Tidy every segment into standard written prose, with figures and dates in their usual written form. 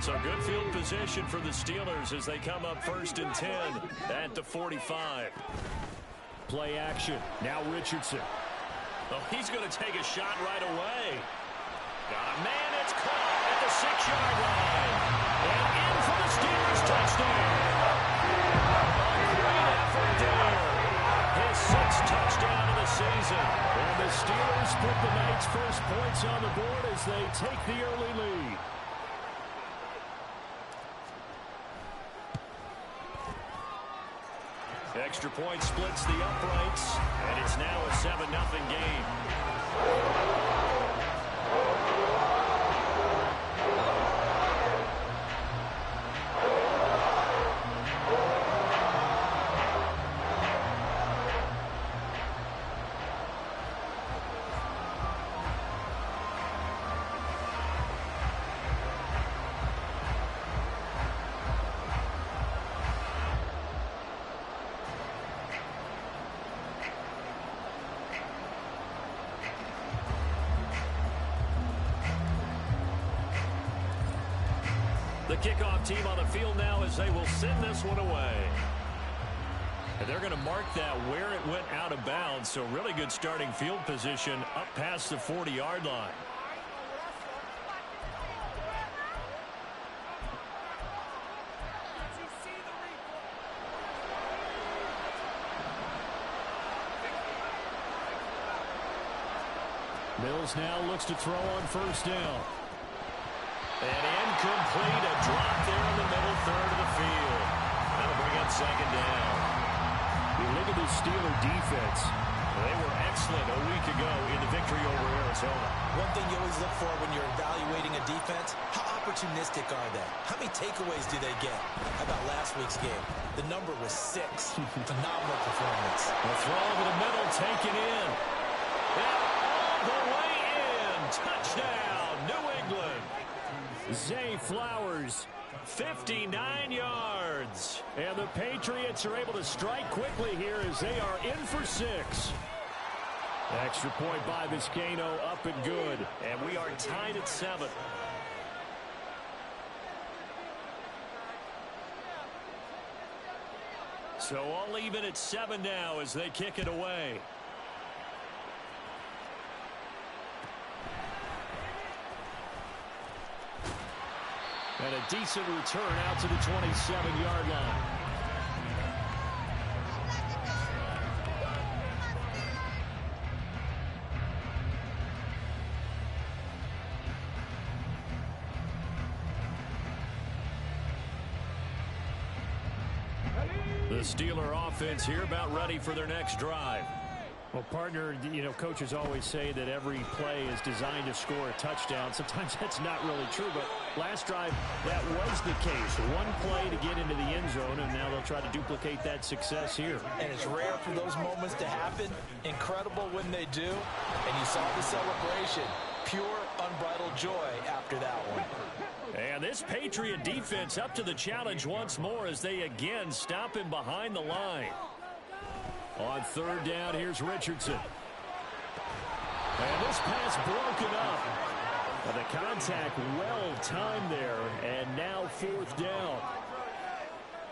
So good field position for the Steelers as they come up 1st and 10 at the 45. Play action. Now Richardson. Oh, he's going to take a shot right away. Got a man. It's caught at the 6-yard line. And in for the Steelers touchdown. A great effort there. His 6th touchdown of the season. And the Steelers put the night's first points on the board as they take the early lead. Extra point splits the uprights, and it's now a 7-0 game. The kickoff team on the field now as they will send this one away. And they're going to mark that where it went out of bounds, so really good starting field position up past the 40-yard line. Mills now looks to throw on 1st down. And incomplete, a drop there in the middle third of the field. That'll bring up 2nd down. You look at the Steeler defense. They were excellent a week ago in the victory over Arizona. One thing you always look for when you're evaluating a defense, how opportunistic are they? How many takeaways do they get? How about last week's game? The number was 6. Phenomenal performance. The throw over the middle, taken in. And all the way in. Touchdown, New England. Zay Flowers, 59 yards. And the Patriots are able to strike quickly here as they are in for 6. Extra point by Vizcaino, up and good. And we are tied at 7. So all even at 7 now as they kick it away. And a decent return out to the 27-yard line. The Steeler offense here about ready for their next drive. Well, partner, you know, coaches always say that every play is designed to score a touchdown. Sometimes that's not really true, but last drive, that was the case. One play to get into the end zone, and now they'll try to duplicate that success here. And it's rare for those moments to happen. Incredible when they do. And you saw the celebration. Pure, unbridled joy after that one. And this Patriot defense up to the challenge once more as they again stop him behind the line. On 3rd down, here's Richardson. And this pass broken up. But the contact well timed there. And now 4th down.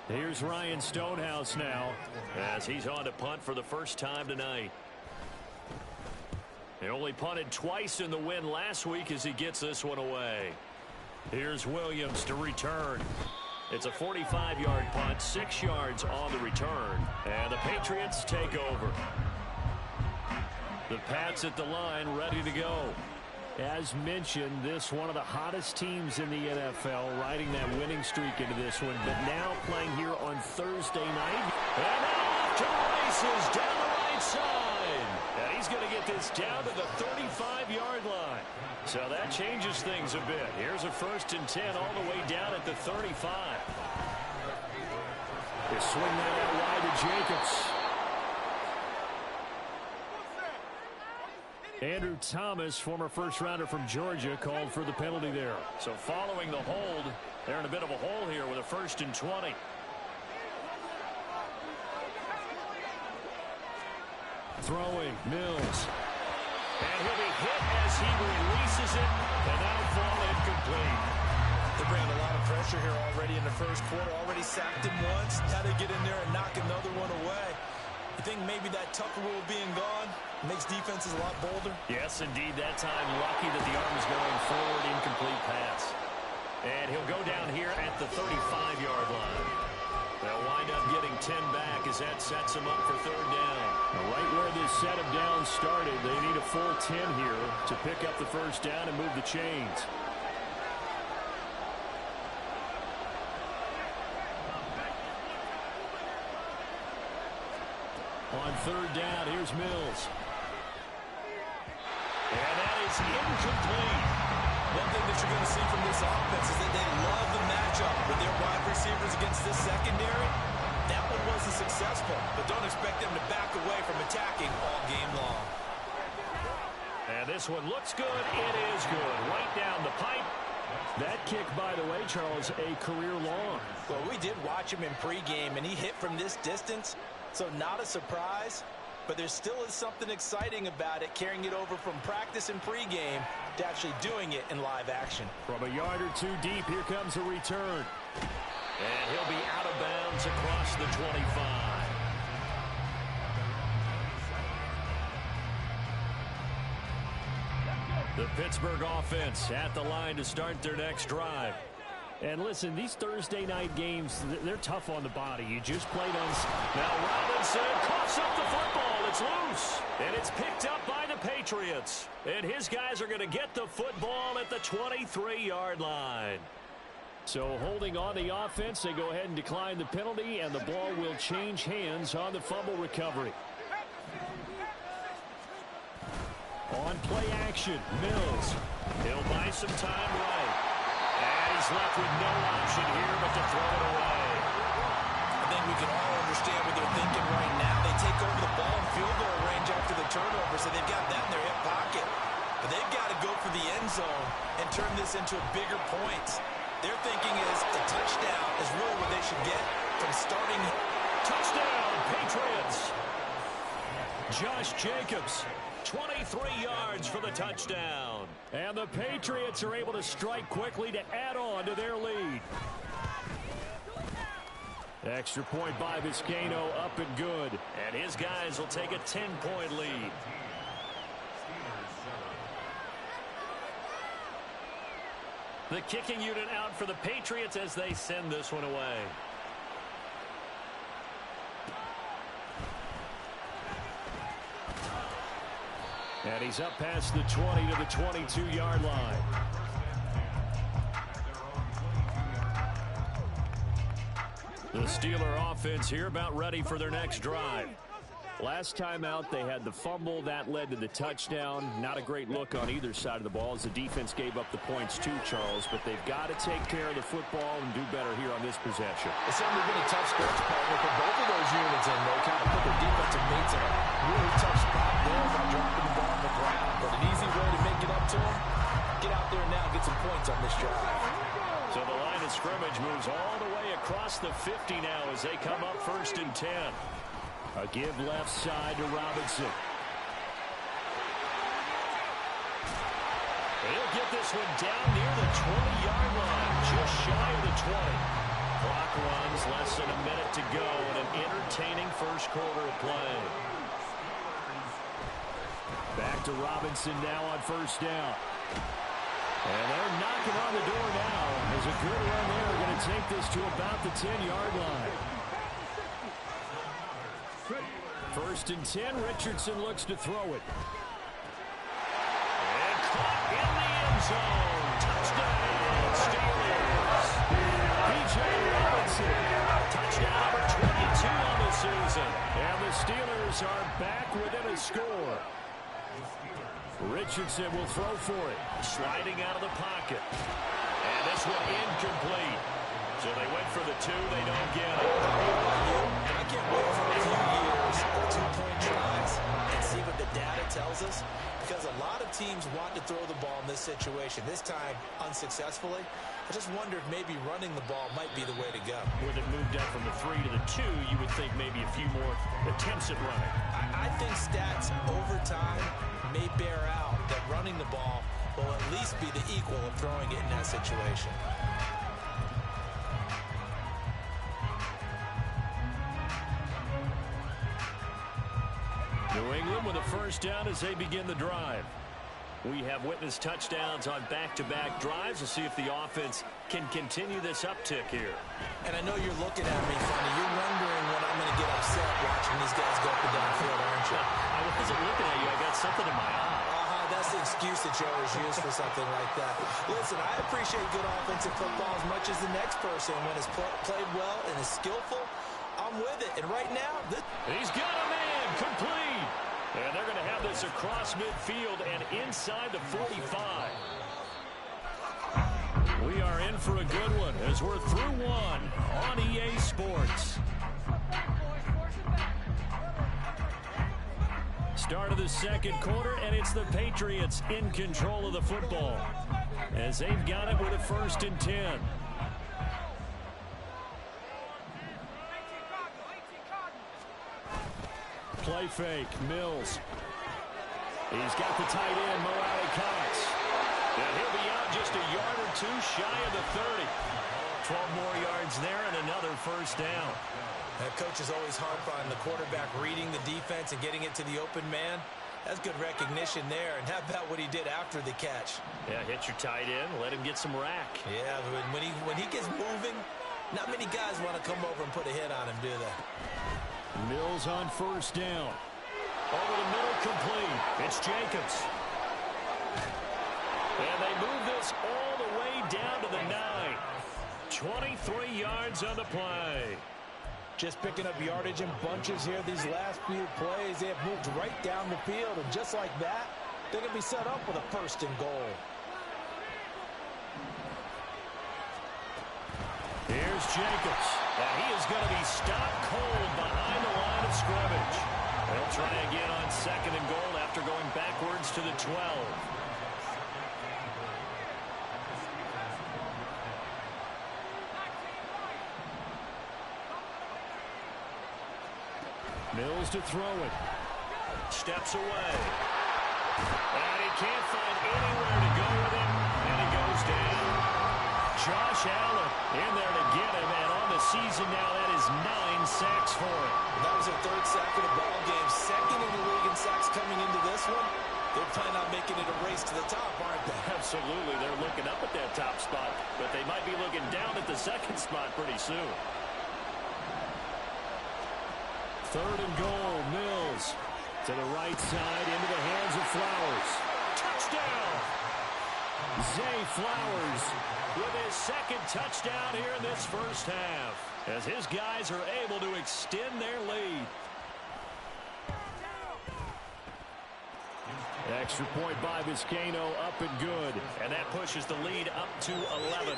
Here's Ryan Stonehouse now as he's on to punt for the first time tonight. He only punted twice in the win last week as he gets this one away. Here's Williams to return. It's a 45-yard punt, 6 yards on the return. And the Patriots take over. The Pats at the line, ready to go. As mentioned, this one of the hottest teams in the NFL, riding that winning streak into this one, but now playing here on Thursday night. And now off to the races down the right side. And he's going to get this down to the 35-yard line. So that changes things a bit. Here's a 1st and 10 all the way down at the 35. They swing that out wide to Jacobs. Andrew Thomas, former first-rounder from Georgia, called for the penalty there. So following the hold, they're in a bit of a hole here with a 1st and 20. Throwing, Mills. And he'll be hit as he releases it, and that'll fall incomplete. They're bringing a lot of pressure here already in the first quarter. Already sacked him once. Now they get in there and knock another one away. You think maybe that Tucker rule being gone makes defenses a lot bolder? Yes, indeed. That time, lucky that the arm is going forward. Incomplete pass. And he'll go down here at the 35-yard line. They'll wind up getting 10 back as that sets him up for third down. Right where this set of downs started, they need a full 10 here to pick up the first down and move the chains. On third down, here's Mills. And that is incomplete. One thing that you're going to see from this offense is that they love the matchup with their wide receivers against this secondary. That one wasn't successful, but don't expect them to back away from attacking all game long. And this one looks good. It is good. Right down the pipe. That kick, by the way, Charles, a career long. Well, we did watch him in pregame, and he hit from this distance, so not a surprise. But there still is something exciting about it, carrying it over from practice and pregame to actually doing it in live action. From a yard or two deep, here comes a return. And he'll be out of bounds across the 25. The Pittsburgh offense at the line to start their next drive. And listen, these Thursday night games, they're tough on the body. You just played on... Now Robinson coughs up the football. It's loose. And it's picked up by the Patriots. And his guys are going to get the football at the 23-yard line. So holding on the offense, they go ahead and decline the penalty, and the ball will change hands on the fumble recovery. On play action, Mills. He'll buy some time right. And he's left with no option here but to throw it away. I think we can all understand what they're thinking right now. They take over the ball in field goal range after the turnover, so they've got that in their hip pocket. But they've got to go for the end zone and turn this into bigger points. Their thinking is a touchdown is really what they should get from starting. Touchdown, Patriots. Josh Jacobs. 23 yards for the touchdown. And the Patriots are able to strike quickly to add on to their lead. Extra point by Vizcaino, up and good. And his guys will take a 10-point lead. The kicking unit out for the Patriots as they send this one away. And he's up past the 20 to the 22-yard line. The Steeler offense here about ready for their next drive. Last time out, they had the fumble. That led to the touchdown. Not a great look on either side of the ball as the defense gave up the points too, Charles. But they've got to take care of the football and do better here on this possession. It's certainly been a tough stretch, partner, for both of those units, and they kind of put their defensive mates in a really tough spot there by dropping the ball on the ground. But an easy way to make it up to them, get out there now and get some points on this drive. So the line of scrimmage moves all the way across the 50 now as they come up 1st and 10. A give left side to Robinson. He'll get this one down near the 20-yard line, just shy of the 20. Clock runs, less than a minute to go in an entertaining first quarter of play. Back to Robinson now on 1st down. And they're knocking on the door now. There's a good run there. They're going to take this to about the 10-yard line. 1st and 10. Richardson looks to throw it. And caught in the end zone. Touchdown, Steelers. B.J. Robinson. Touchdown number 22 on the season. And the Steelers are back within a score. Richardson will throw for it. Sliding out of the pocket. And this one incomplete. So they went for the 2. They don't get it. I can't wait for a few years of two-point tries and see what the data tells us, because a lot of teams want to throw the ball in this situation. This time, unsuccessfully. I just wonder if maybe running the ball might be the way to go. With it moved up from the 3 to the 2, you would think maybe a few more attempts at running. I think stats over time may bear out that running the ball will at least be the equal of throwing it in that situation. New England with a first down as they begin the drive. We have witnessed touchdowns on back-to-back drives to see if the offense can continue this uptick here. And I know you're looking at me funny. You're wondering when I'm going to get upset watching these guys go up and down the field, aren't you? I wasn't looking at you. I got something in my eye. That's the excuse that you always use for something like that. Listen, I appreciate good offensive football as much as the next person. When it's played well and is skillful, I'm with it. And right now, he's got a man complete. And they're going to have this across midfield and inside the 45. We are in for a good one as we're through one on EA Sports. Start of the second quarter, and it's the Patriots in control of the football as they've got it with a 1st and 10. Play fake, Mills. He's got the tight end, Mo Cox. And he'll be out just a yard or two shy of the 30. 12 more yards there and another first down. That coach is always harp on the quarterback reading the defense and getting it to the open man. That's good recognition there. And how about what he did after the catch? Yeah, hit your tight end, let him get some rack. Yeah, when he gets moving, not many guys want to come over and put a hit on him, do they? Mills on first down. Over the middle, complete. It's Jacobs. And they move this all the way down to the 9. 23 yards on the play. Just picking up yardage in bunches here these last few plays. They have moved right down the field, and just like that, they're going to be set up with a 1st and goal. Here's Jacobs. And he is going to be stopped cold behind the line of scrimmage. They'll try again on 2nd and goal after going backwards to the 12. Mills to throw it. Steps away. And he can't find anywhere to go with him. And he goes down. Josh Allen in there to get him. And on the season now, that is 9 sacks for him. That was their 3rd sack of the ball game. 2nd in the league in sacks coming into this one. They're planning on making it a race to the top, aren't they? Absolutely. They're looking up at that top spot. But they might be looking down at the 2nd spot pretty soon. 3rd and goal, Mills to the right side into the hands of Flowers. Touchdown! Zay Flowers with his 2nd touchdown here in this first half as his guys are able to extend their lead. Extra point by Vizcaino, up and good. And that pushes the lead up to 11.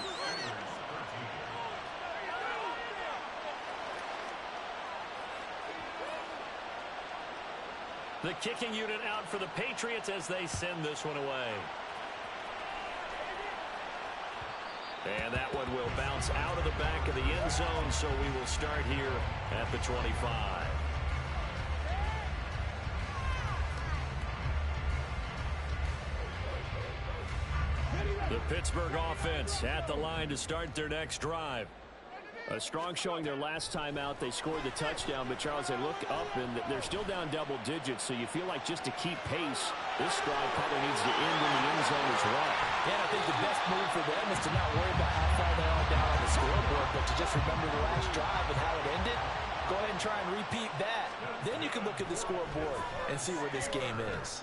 The kicking unit out for the Patriots as they send this one away. And that one will bounce out of the back of the end zone, so we will start here at the 25. The Pittsburgh offense at the line to start their next drive. A strong showing their last time out. They scored the touchdown, but Charles, they look up and they're still down double digits, so you feel like just to keep pace, this drive probably needs to end in the end zone as well. Yeah, I think the best move for them is to not worry about how far they are down on the scoreboard, but to just remember the last drive and how it ended. Go ahead and try and repeat that. Then you can look at the scoreboard and see where this game is.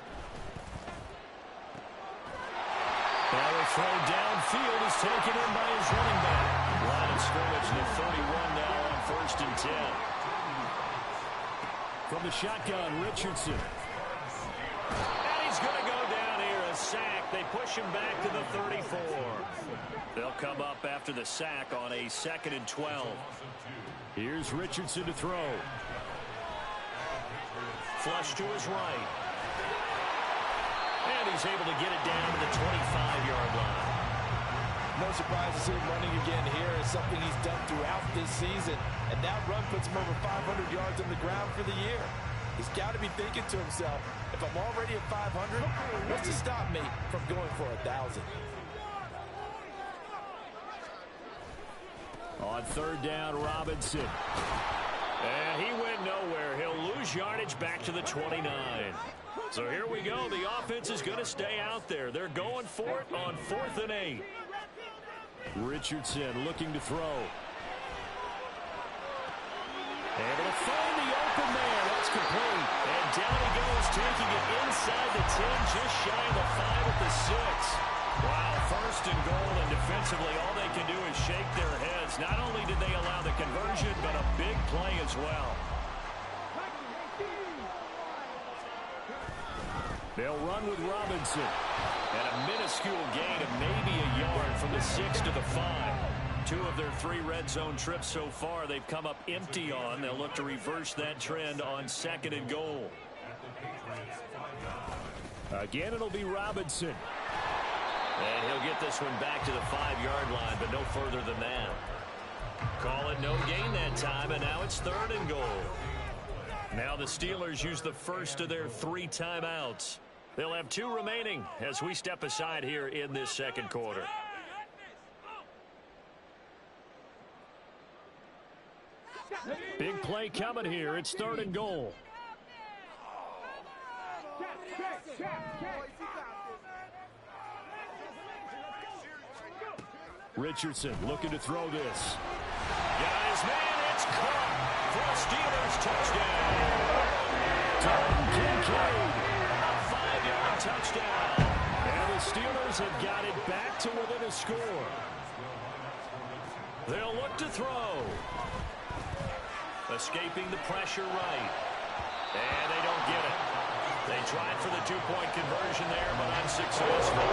Now a throw downfield is taken in by his running back. Line of scrimmage to 31 now on 1st and 10. From the shotgun, Richardson. And he's going to go down here, a sack. They push him back to the 34. They'll come up after the sack on a 2nd and 12. Here's Richardson to throw. Flush to his right. And he's able to get it down to the 25-yard line. No surprise to see him running again here. It's something he's done throughout this season. And that run puts him over 500 yards on the ground for the year. He's got to be thinking to himself, if I'm already at 500, what's to stop me from going for for 1,000. On third down, Robinson. And he went nowhere. He'll lose yardage back to the 29. So here we go. The offense is going to stay out there. They're going for it on 4th and 8. Richardson looking to throw. Able to find the open man. That's complete. And down he goes, taking it inside the 10, just shy of the 5 at the 6. Wow, 1st and goal, and defensively all they can do is shake their heads. Not only did they allow the conversion, but a big play as well. They'll run with Robinson. And a minuscule gain of maybe a yard from the 6 to the 5. 2 of their 3 red zone trips so far they've come up empty on. They'll look to reverse that trend on 2nd and goal. Again, it'll be Robinson. And he'll get this one back to the 5-yard line, but no further than that. Call it no gain that time, and now it's 3rd and goal. Now the Steelers use the first of their 3 timeouts. They'll have 2 remaining as we step aside here in this 2nd quarter. Big play coming here. It's 3rd and goal. Richardson looking to throw this. Got his man. It's caught for a Steelers touchdown. Killkill. A 5-yard touchdown. And the Steelers have got it back to within a score. They'll look to throw. Escaping the pressure right. And they don't get it. They tried for the 2-point conversion there, but unsuccessful.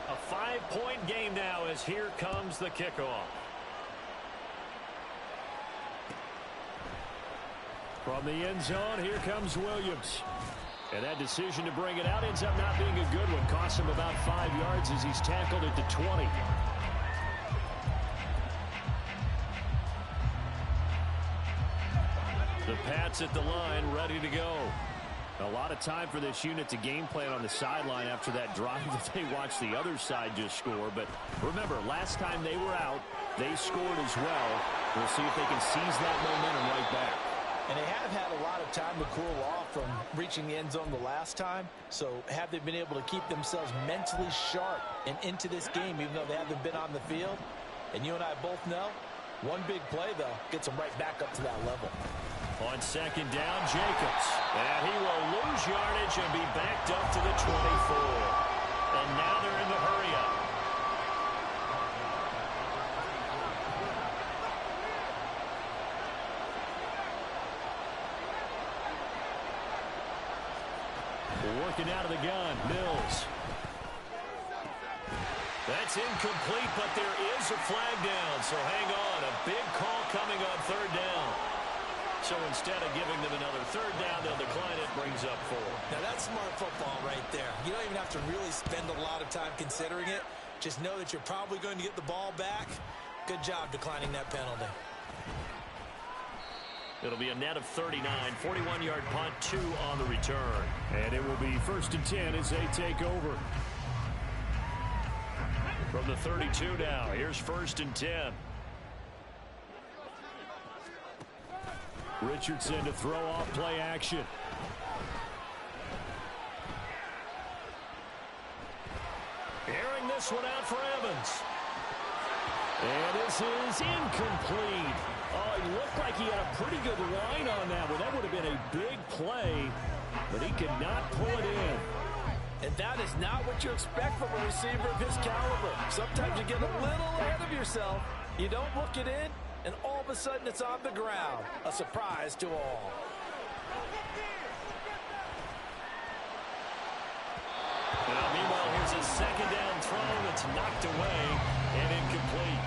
A 5-point game now as here comes the kickoff. From the end zone, here comes Williams. And that decision to bring it out ends up not being a good one. Costs him about 5 yards as he's tackled at the 20. The Pats at the line, ready to go. A lot of time for this unit to game plan on the sideline after that drive that they watched the other side just score. But remember, last time they were out, they scored as well. We'll see if they can seize that momentum right back. And they have had a lot of time to cool off from reaching the end zone the last time. So have they been able to keep themselves mentally sharp and into this game, even though they haven't been on the field? And you and I both know, one big play, though, gets them right back up to that level. On 2nd down, Jacobs. And he will lose yardage and be backed up to the 24. And now they're in the hurry-up. Working out of the gun, Mills. That's incomplete, but there is a flag down, so hang on. A big call coming on 3rd down. So instead of giving them another 3rd down, they'll decline it, brings up 4. Now that's smart football right there. You don't even have to really spend a lot of time considering it. Just know that you're probably going to get the ball back. Good job declining that penalty. It'll be a net of 39, 41-yard punt, 2 on the return. And it will be 1st and 10 as they take over. From the 32 now, here's 1st and 10. Richardson to throw off play action. Airing this one out for Evans. And this is incomplete. Oh, he looked like he had a pretty good line on that one. That would have been a big play, but he could not pull it in. And that is not what you expect from a receiver of his caliber. Sometimes you get a little ahead of yourself. You don't look it in, and all of a sudden it's on the ground. A surprise to all. Now, meanwhile, here's a 2nd down throw that's knocked away and incomplete.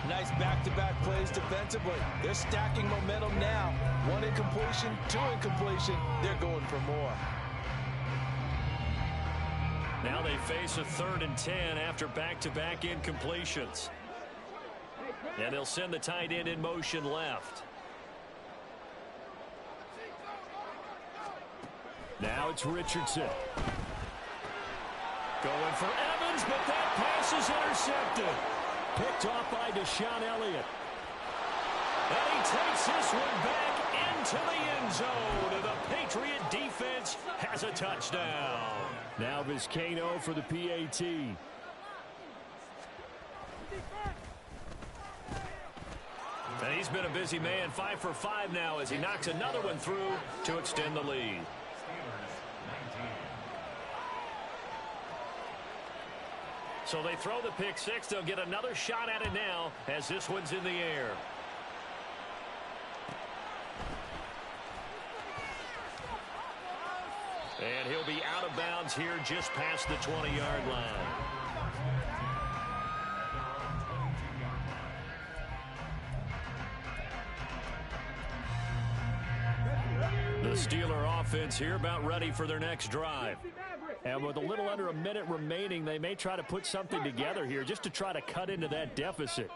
Nice back-to-back plays defensively. They're stacking momentum now. 1 incompletion, 2 incompletion. They're going for more. Now they face a 3rd and 10 after back-to-back incompletions. And they'll send the tight end in motion left. Now it's Richardson. Going for Evans, but that pass is intercepted. Picked off by Deshaun Elliott. And he takes this one back into the end zone. And the Patriot defense has a touchdown. Now Vizcaino for the PAT. And he's been a busy man, 5 for 5 now as he knocks another one through to extend the lead. So they throw the pick six. They'll get another shot at it now as this one's in the air. And he'll be out of bounds here just past the 20-yard line. The Steeler offense here about ready for their next drive. And with a little under a minute remaining, they may try to put something together here just to try to cut into that deficit.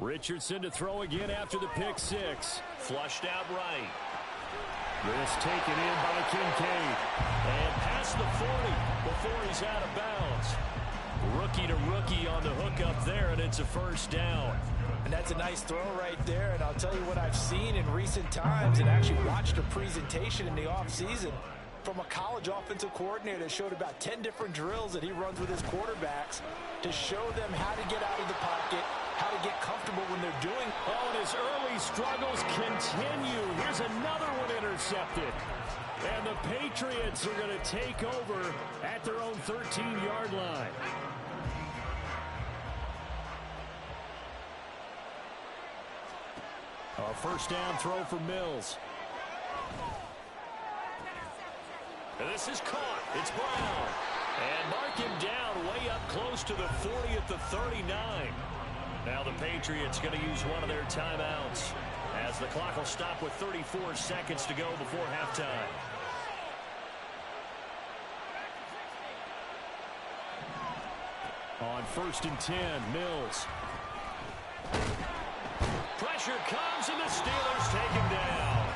Richardson to throw again after the pick six. Flushed out right. This taken in by Kincaid. And past the 40 before he's out of bounds. Rookie to rookie on the hook up there, and it's a first down. And that's a nice throw right there. And I'll tell you what I've seen in recent times and actually watched a presentation in the offseason from a college offensive coordinator that showed about 10 different drills that he runs with his quarterbacks to show them how to get out of the pocket, how to get comfortable when they're doing. Oh, and his early struggles continue. Here's another one intercepted. And the Patriots are going to take over at their own 13-yard line. A first down throw for Mills. And this is caught. It's Brown. And mark him down way up close to the 40 at the 39. Now the Patriots going to use one of their timeouts as the clock will stop with 34 seconds to go before halftime. On 1st and 10, Mills. Pressure comes, and the Steelers take him down.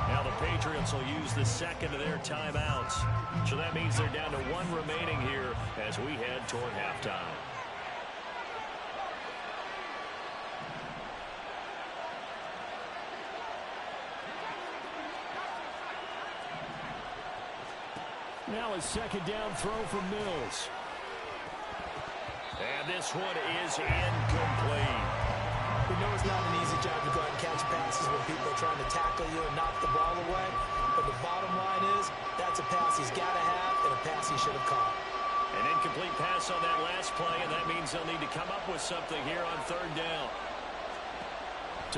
Now the Patriots will use the second of their timeouts. So that means they're down to one remaining here as we head toward halftime. Now a second down throw for Mills. And this one is incomplete. We know it's not an easy job to go out and catch passes when people are trying to tackle you and knock the ball away. But the bottom line is, that's a pass he's got to have and a pass he should have caught. An incomplete pass on that last play, and that means they'll need to come up with something here on 3rd down.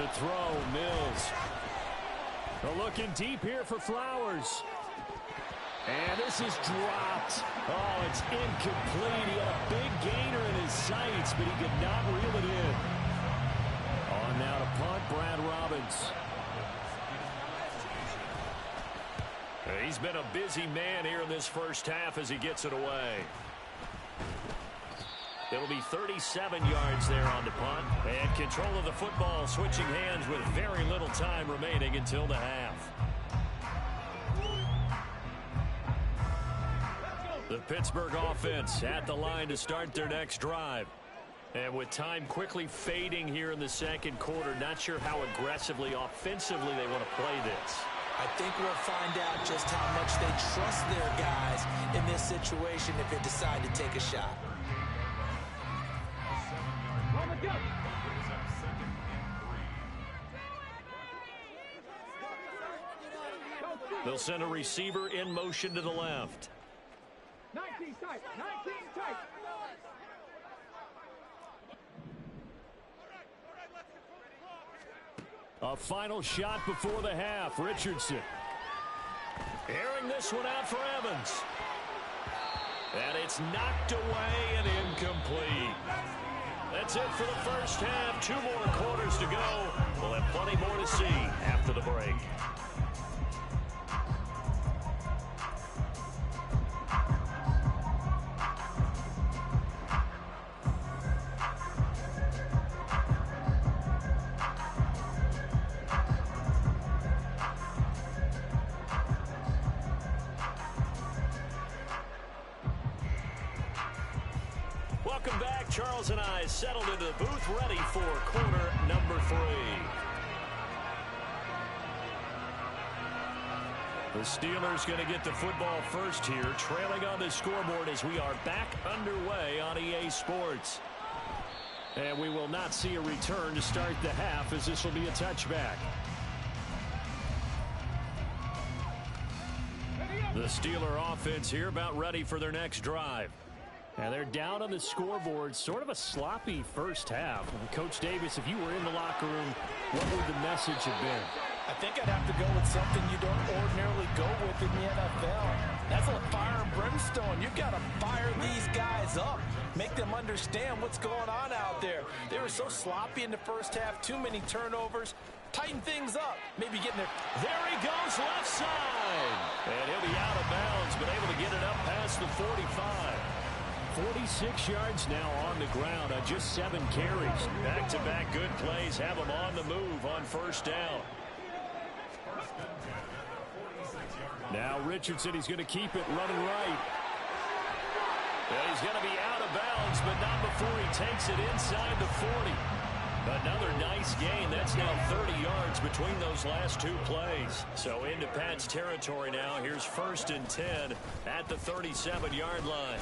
To throw, Mills. They're looking deep here for Flowers. And this is dropped. Oh, it's incomplete. He had a big gainer in his sights, but he could not reel it in. On now to punt, Brad Robbins. He's been a busy man here in this first half as he gets it away. It'll be 37 yards there on the punt. And control of the football switching hands with very little time remaining until the half. The Pittsburgh offense at the line to start their next drive. And with time quickly fading here in the second quarter, not sure how aggressively, offensively they want to play this. I think we'll find out just how much they trust their guys in this situation if they decide to take a shot. They'll send a receiver in motion to the left. 19 tight, 19 tight. A final shot before the half. Richardson. Airing this one out for Evans. And it's knocked away and incomplete. That's it for the first half. 2 more quarters to go. We'll have plenty more to see after the break. Welcome back. Charles and I settled into the booth, ready for quarter number 3. The Steelers going to get the football first here, trailing on the scoreboard as we are back underway on EA Sports. And we will not see a return to start the half, as this will be a touchback. The Steeler offense here about ready for their next drive. And they're down on the scoreboard, sort of a sloppy first half. And Coach Davis, if you were in the locker room, what would the message have been? I think I'd have to go with something you don't ordinarily go with in the NFL. That's like fire and brimstone. You've got to fire these guys up. Make them understand what's going on out there. They were so sloppy in the first half, too many turnovers. Tighten things up. Maybe getting there. There he goes, left side. And he'll be out of bounds, but able to get it up past the 45. 46 yards now on the ground on just 7 carries. Back-to-back good plays have him on the move on first down. Now Richardson, he's going to keep it running right. And he's going to be out of bounds, but not before he takes it inside the 40. Another nice gain. That's now 30 yards between those last 2 plays. So into Pat's territory now. Here's 1st and 10 at the 37-yard line.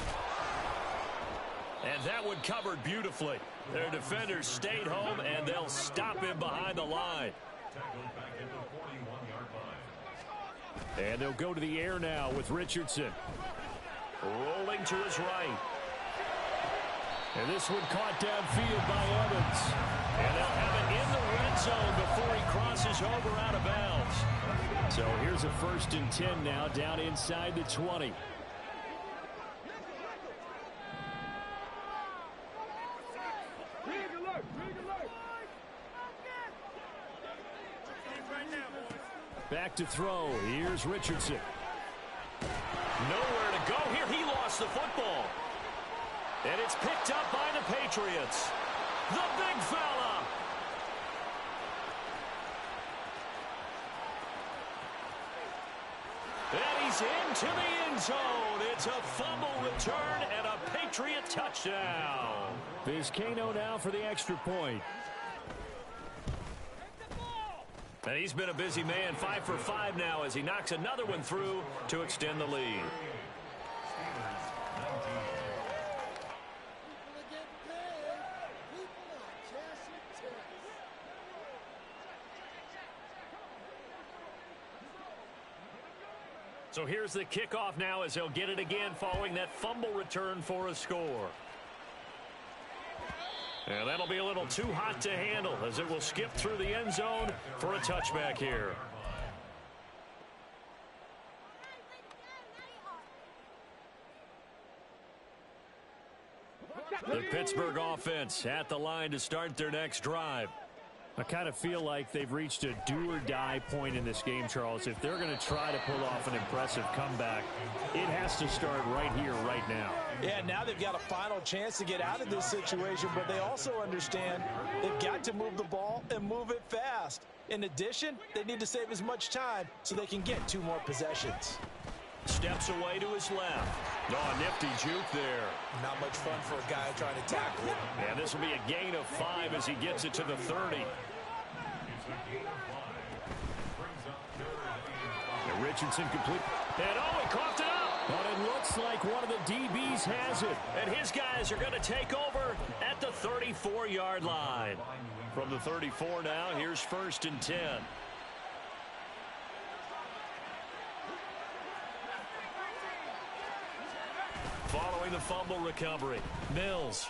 And that one covered beautifully. Their defenders stayed home, and they'll stop him behind the line. And they'll go to the air now with Richardson. Rolling to his right. And this one caught downfield by Evans. And they'll have it in the red zone before he crosses over out of bounds. So here's a 1st and 10 now down inside the 20. Back to throw. Here's Richardson. Nowhere to go here. He lost the football. And it's picked up by the Patriots. The big fella. And he's into the end zone. It's a fumble return and a Patriot touchdown. Vizcaino now for the extra point. And he's been a busy man, 5 for 5 now as he knocks another one through to extend the lead. So here's the kickoff now as he'll get it again following that fumble return for a score. And that'll be a little too hot to handle as it will skip through the end zone for a touchback here. The Pittsburgh offense at the line to start their next drive. I kind of feel like they've reached a do-or-die point in this game, Charles. If they're going to try to pull off an impressive comeback, it has to start right here, right now. Yeah, now they've got a final chance to get out of this situation, but they also understand they've got to move the ball and move it fast. In addition, they need to save as much time so they can get 2 more possessions. Steps away to his left. Oh, nifty juke there. Not much fun for a guy trying to tackle it. And this will be a gain of 5 as he gets it to the 30. And Richardson complete. And oh, he coughed it up. But it looks like one of the DBs has it. And his guys are going to take over at the 34-yard line. From the 34 now, here's 1st and 10. Following the fumble recovery, Mills.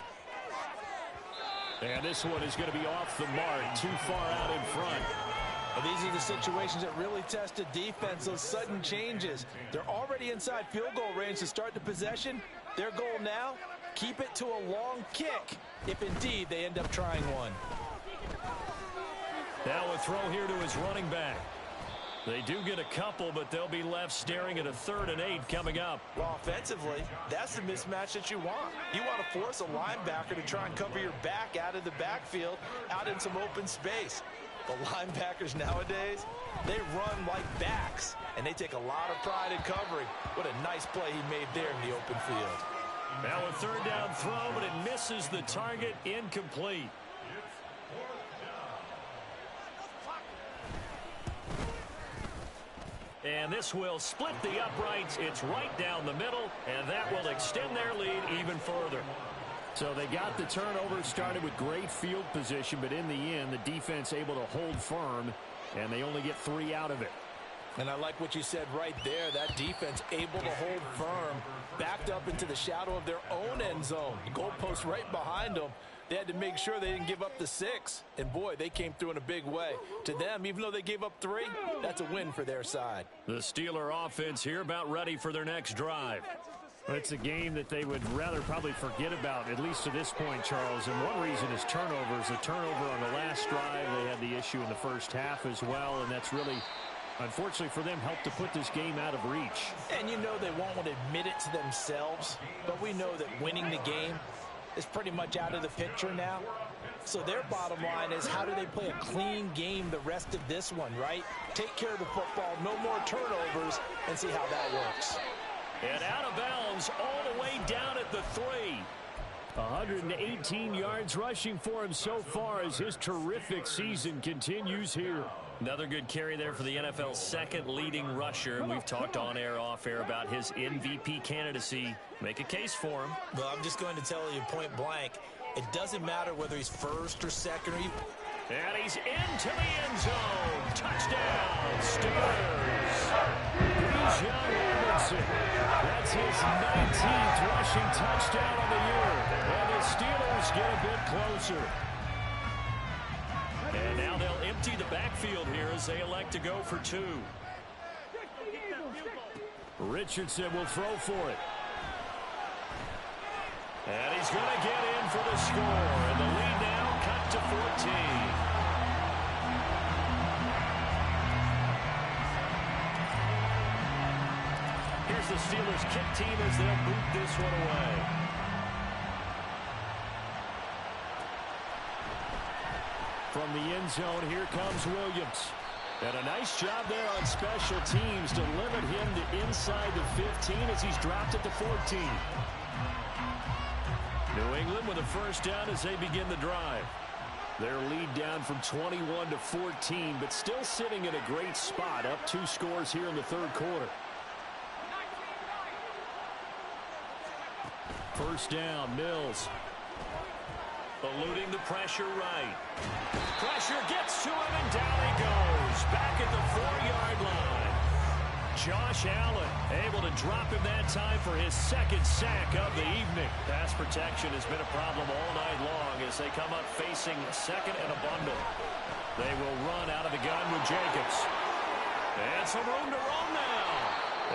And this one is going to be off the mark, too far out in front. Well, these are the situations that really test a defense, those sudden changes. They're already inside field goal range to start the possession. Their goal now, keep it to a long kick, if indeed they end up trying one. Now a throw here to his running back. They do get a couple, but they'll be left staring at a 3rd and 8 coming up. Well, offensively, that's the mismatch that you want. You want to force a linebacker to try and cover your back out of the backfield, out in some open space. The linebackers nowadays, they run like backs, and they take a lot of pride in covering. What a nice play he made there in the open field. Now a third down throw, but it misses the target, incomplete. And this will split the uprights. It's right down the middle, and that will extend their lead even further. So they got the turnover, started with great field position, but in the end, the defense able to hold firm, and they only get 3 out of it. And I like what you said right there. That defense able to hold firm, backed up into the shadow of their own end zone. The goalpost right behind them. They had to make sure they didn't give up the 6. And, boy, they came through in a big way. To them, even though they gave up 3, that's a win for their side. The Steeler offense here about ready for their next drive. It's a game that they would rather probably forget about, at least to this point, Charles. And one reason is turnovers. The turnover on the last drive, they had the issue in the first half as well, and that's really, unfortunately for them, helped to put this game out of reach. And you know they won't want to admit it to themselves, but we know that winning the game is pretty much out of the picture now. So their bottom line is, how do they play a clean game the rest of this one, right? Take care of the football, no more turnovers, and see how that works. And out of bounds all the way down at the 3. 118 yards rushing for him so far as his terrific season continues here. Another good carry there for the NFL's second leading rusher. And we've talked on air, off air about his MVP candidacy. Make a case for him. Well, I'm just going to tell you point blank, it doesn't matter whether he's first or second or even. And he's into the end zone. Touchdown, Steelers. Bijan Robinson. That's his 19th rushing touchdown of the year. And the Steelers get a bit closer. And now they'll empty the backfield here as they elect to go for 2. Richardson will throw for it. And he's going to get in for the score. And the lead now cut to 14. Here's the Steelers kick team as they'll boot this one away. From the end zone, here comes Williams. And a nice job there on special teams to limit him to inside the 15 as he's dropped at the 14. New England with a first down as they begin the drive. Their lead down from 21 to 14, but still sitting in a great spot, up 2 scores here in the third quarter. First down, Mills. Eluding the pressure right. Pressure gets to him, and down he goes. Back at the 4-yard line. Josh Allen able to drop him that time for his second sack of the evening. Pass protection has been a problem all night long as they come up facing second and a bundle. They will run out of the gun with Jacobs. And some room to roam now.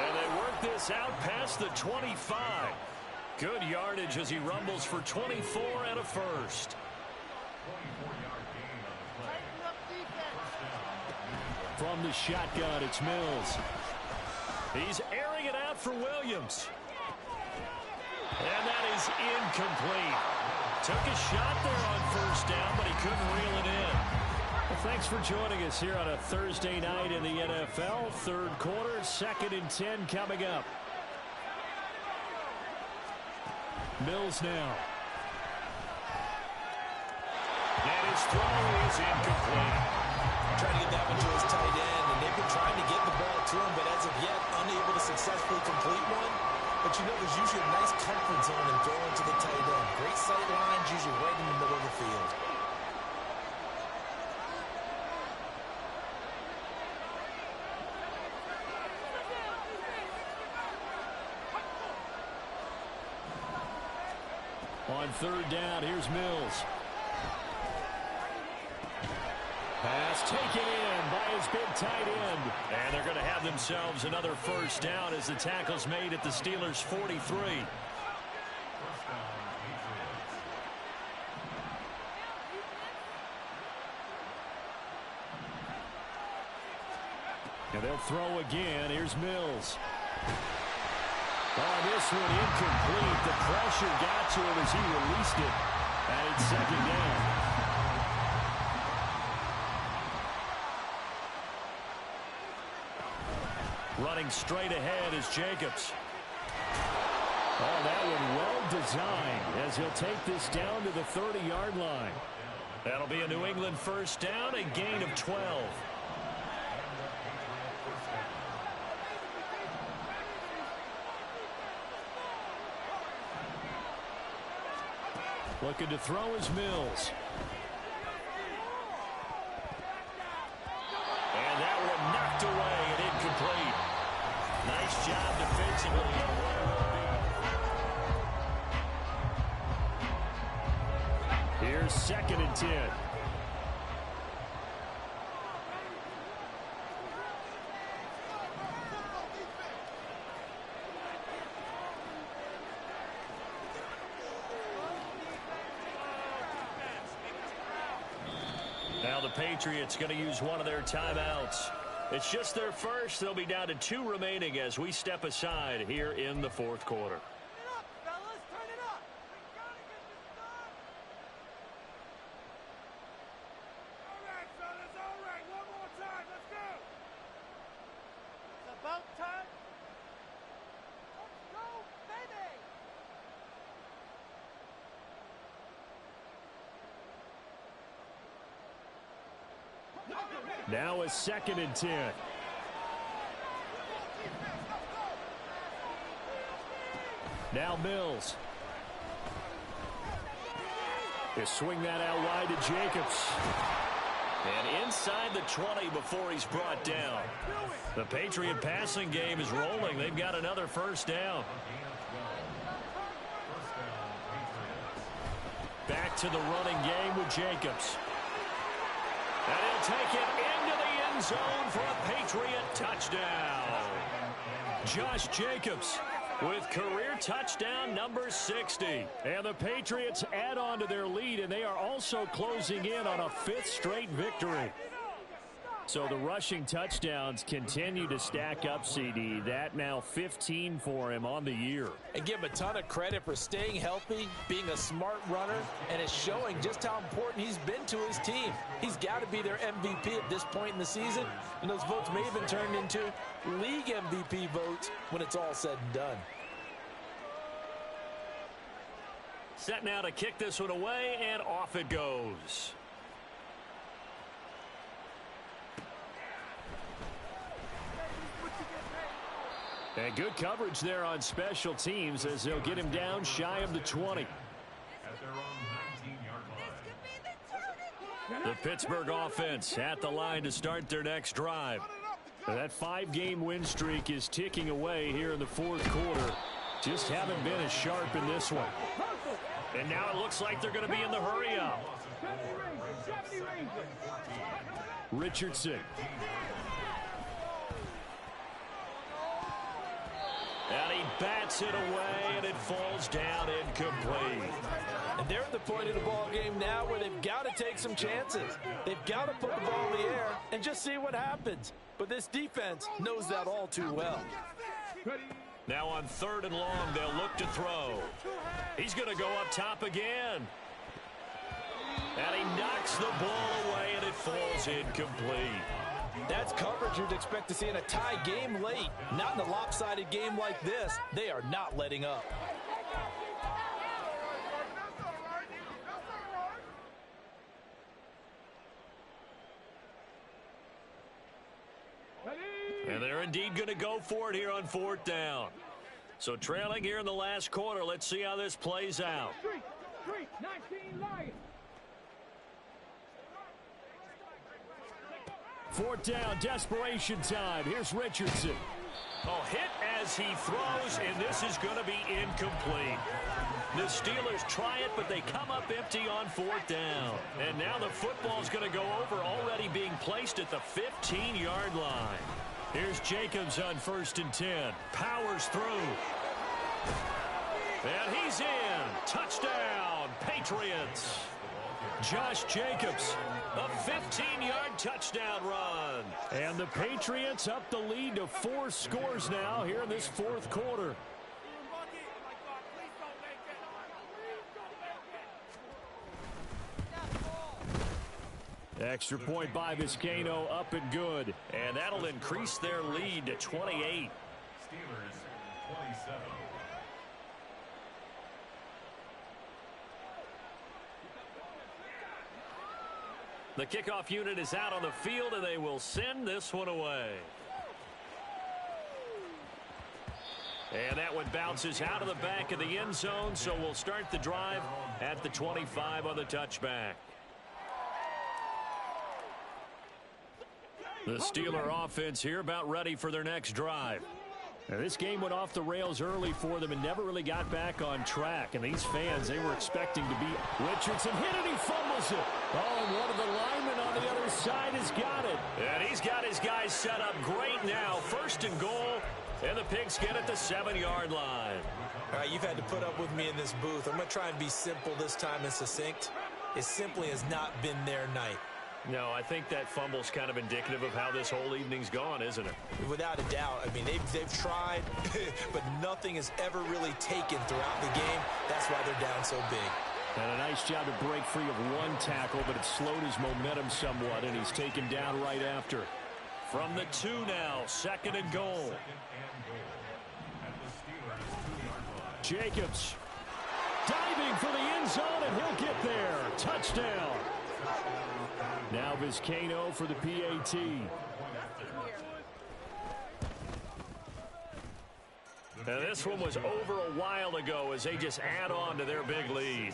And they work this out past the 25. Good yardage as he rumbles for 24 and a first. From the shotgun, it's Mills. He's airing it out for Williams. And that is incomplete. Took a shot there on first down, but he couldn't reel it in. Well, thanks for joining us here on a Thursday night in the NFL. Third quarter, 2nd and 10 coming up. Mills now. And his throw is incomplete. Trying to get that one to his tight end, and they've been trying to get the ball to him, but as of yet, unable to successfully complete one. But you know, there's usually a nice comfort zone in throwing to the tight end. Great sight lines, usually right in the middle of the field. On third down, here's Mills. Pass taken in by his big tight end. And they're going to have themselves another first down as the tackle's made at the Steelers' 43. And they'll throw again. Here's Mills. Oh, this one incomplete. The pressure got to him as he released it. And it's second down. Running straight ahead is Jacobs. Oh, that one well designed as he'll take this down to the 30-yard line. That'll be a New England first down, a gain of 12. Looking to throw is Mills. And that one knocked away and incomplete. Nice job defensively. Here's 2nd and 10. Now the Patriots going to use one of their timeouts. It's just their first. They'll be down to 2 remaining as we step aside here in the 4th quarter. Now it's 2nd and 10. Now Mills. They swing that out wide to Jacobs. And inside the 20 before he's brought down. The Patriot passing game is rolling. They've got another first down. Back to the running game with Jacobs. And he'll take it into the end zone for a Patriot touchdown. Josh Jacobs with career touchdown number 60. And the Patriots add on to their lead, and they are also closing in on a 5th straight victory. So the rushing touchdowns continue to stack up, CD. That now 15 for him on the year. And give him a ton of credit for staying healthy, being a smart runner, and it's showing just how important he's been to his team. He's got to be their MVP at this point in the season, and those votes may have been turned into league MVP votes when it's all said and done. Set now to kick this one away, and off it goes. And good coverage there on special teams as they'll get him down shy of the 20. The Pittsburgh offense at the line to start their next drive. That 5-game win streak is ticking away here in the 4th quarter. Just haven't been as sharp in this one. And now it looks like they're going to be in the hurry-up. Richardson. And he bats it away, and it falls down incomplete. And they're at the point of the ball game now where they've got to take some chances. They've got to put the ball in the air and just see what happens. But this defense knows that all too well. Now on 3rd and long, they'll look to throw. He's going to go up top again. And he knocks the ball away, and it falls incomplete. That's coverage you'd expect to see in a tie game late. Not in a lopsided game like this. They are not letting up. And they're indeed going to go for it here on 4th down. So trailing here in the last quarter. Let's see how this plays out. 19 Lions. 4th down, desperation time. Here's Richardson. Oh, hit as he throws, and this is going to be incomplete. The Steelers try it, but they come up empty on 4th down. And now the football's going to go over, already being placed at the 15-yard line. Here's Jacobs on 1st and 10. Powers through. And he's in. Touchdown, Patriots. Josh Jacobs, a 15-yard touchdown run. And the Patriots up the lead to 4 scores now here in this 4th quarter. Extra point by Vizcaino, up and good. And that'll increase their lead to 28. The kickoff unit is out on the field, and they will send this one away. And that one bounces out of the back of the end zone, so we'll start the drive at the 25 on the touchback. The Steeler offense here about ready for their next drive. Now, this game went off the rails early for them and never really got back on track. And these fans, they were expecting to beat Richardson. Hit it, he fumbles it. Oh, and one of the linemen on the other side has got it. And he's got his guys set up great now. First and goal, and the Pigskin at the 7-yard line. All right, you've had to put up with me in this booth. I'm going to try and be simple this time and succinct. It simply has not been their night. No, I think that fumble's kind of indicative of how this whole evening's gone, isn't it? Without a doubt. I mean, they've tried, but nothing has ever really taken throughout the game. That's why they're down so big. And a nice job to break free of one tackle, but it slowed his momentum somewhat, and he's taken down right after. From the 2 now, second and goal. Jacobs diving for the end zone, and he'll get there. Touchdown. Now Vizcaino for the PAT. Now this one was over a while ago as they just add on to their big lead.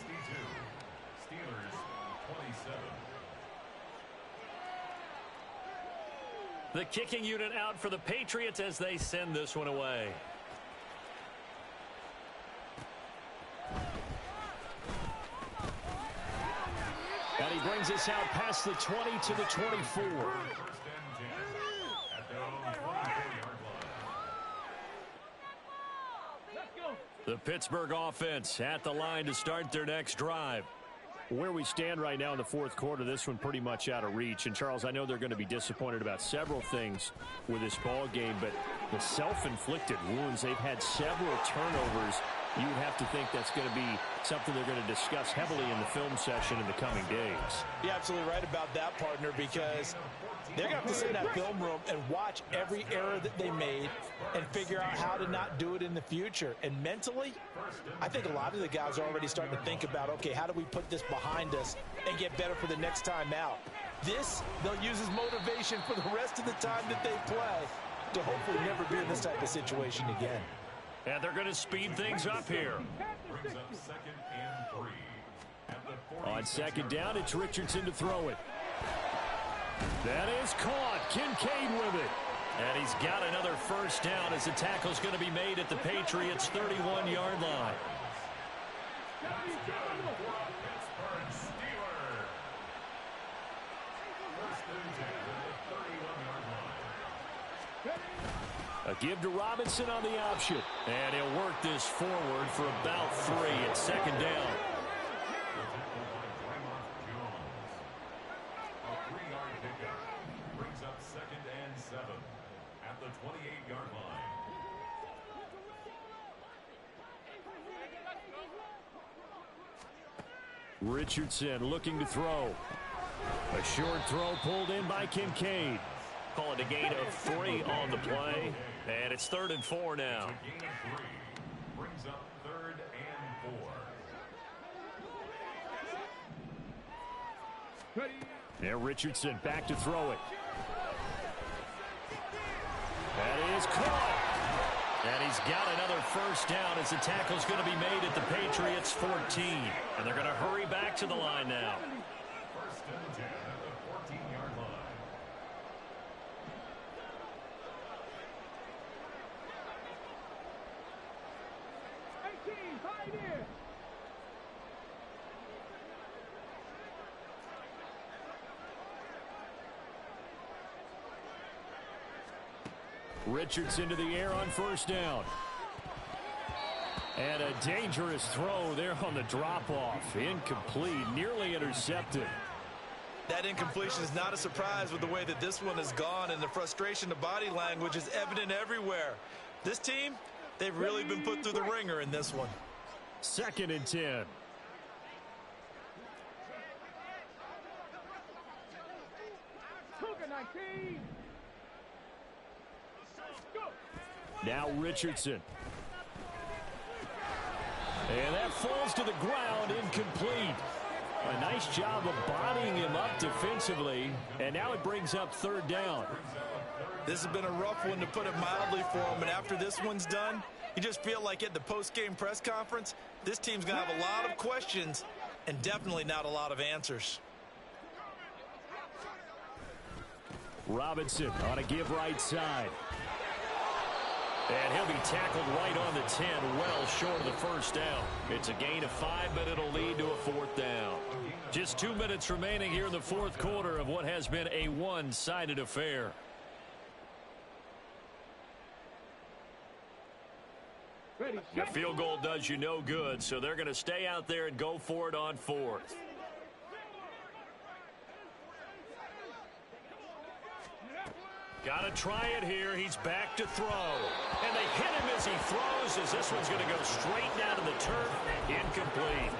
The kicking unit out for the Patriots as they send this one away. And he brings us out past the 20 to the 24. The Pittsburgh offense at the line to start their next drive. Where we stand right now in the fourth quarter, this one pretty much out of reach. And, Charles, I know they're going to be disappointed about several things with this ball game, but the self-inflicted wounds, they've had several turnovers. You would have to think that's going to be something they're going to discuss heavily in the film session in the coming days. You're absolutely right about that, partner, because they're going to have to sit in that film room and watch every error that they made and figure out how to not do it in the future. And mentally, I think a lot of the guys are already starting to think about, okay, how do we put this behind us and get better for the next time out? This, they'll use as motivation for the rest of the time that they play to hopefully never be in this type of situation again. And they're going to speed things up here. On second down, it's Richardson to throw it. That is caught. Kincaid with it. And he's got another first down as the tackle's going to be made at the Patriots' 31-yard line. A give to Robinson on the option. And he'll work this forward for about 3 at second down. A 3-yard pickup brings up 2nd and 7 at the 28-yard line. Richardson looking to throw. A short throw pulled in by Kincaid. Call it a gain of 3 on the play. And it's 3rd and 4 now. A gain of 3 brings up 3rd and 4. Now Richardson back to throw it. That is caught. And he's got another first down as the tackle's going to be made at the Patriots' 14. And they're going to hurry back to the line now. 1st and 10 at the 14-yard line. Richardson to the air on first down. And a dangerous throw there on the drop-off. Incomplete, nearly intercepted. That incompletion is not a surprise with the way that this one has gone, and the frustration, the body language is evident everywhere. This team, they've really been put through the ringer in this one. 2nd and 10. Now Richardson. And that falls to the ground, incomplete. A nice job of bodying him up defensively, and now it brings up third down. This has been a rough one, to put it mildly, for him, and after this one's done, you just feel like at the post-game press conference, this team's going to have a lot of questions and definitely not a lot of answers. Robinson on a give right side. And he'll be tackled right on the 10, well short of the first down. It's a gain of 5, but it'll lead to a fourth down. Just 2 minutes remaining here in the fourth quarter of what has been a one-sided affair. The field goal does you no good, so they're going to stay out there and go for it on fourth. Got to try it here. He's back to throw. And they hit him as he throws, as this one's going to go straight down to the turf. Incomplete.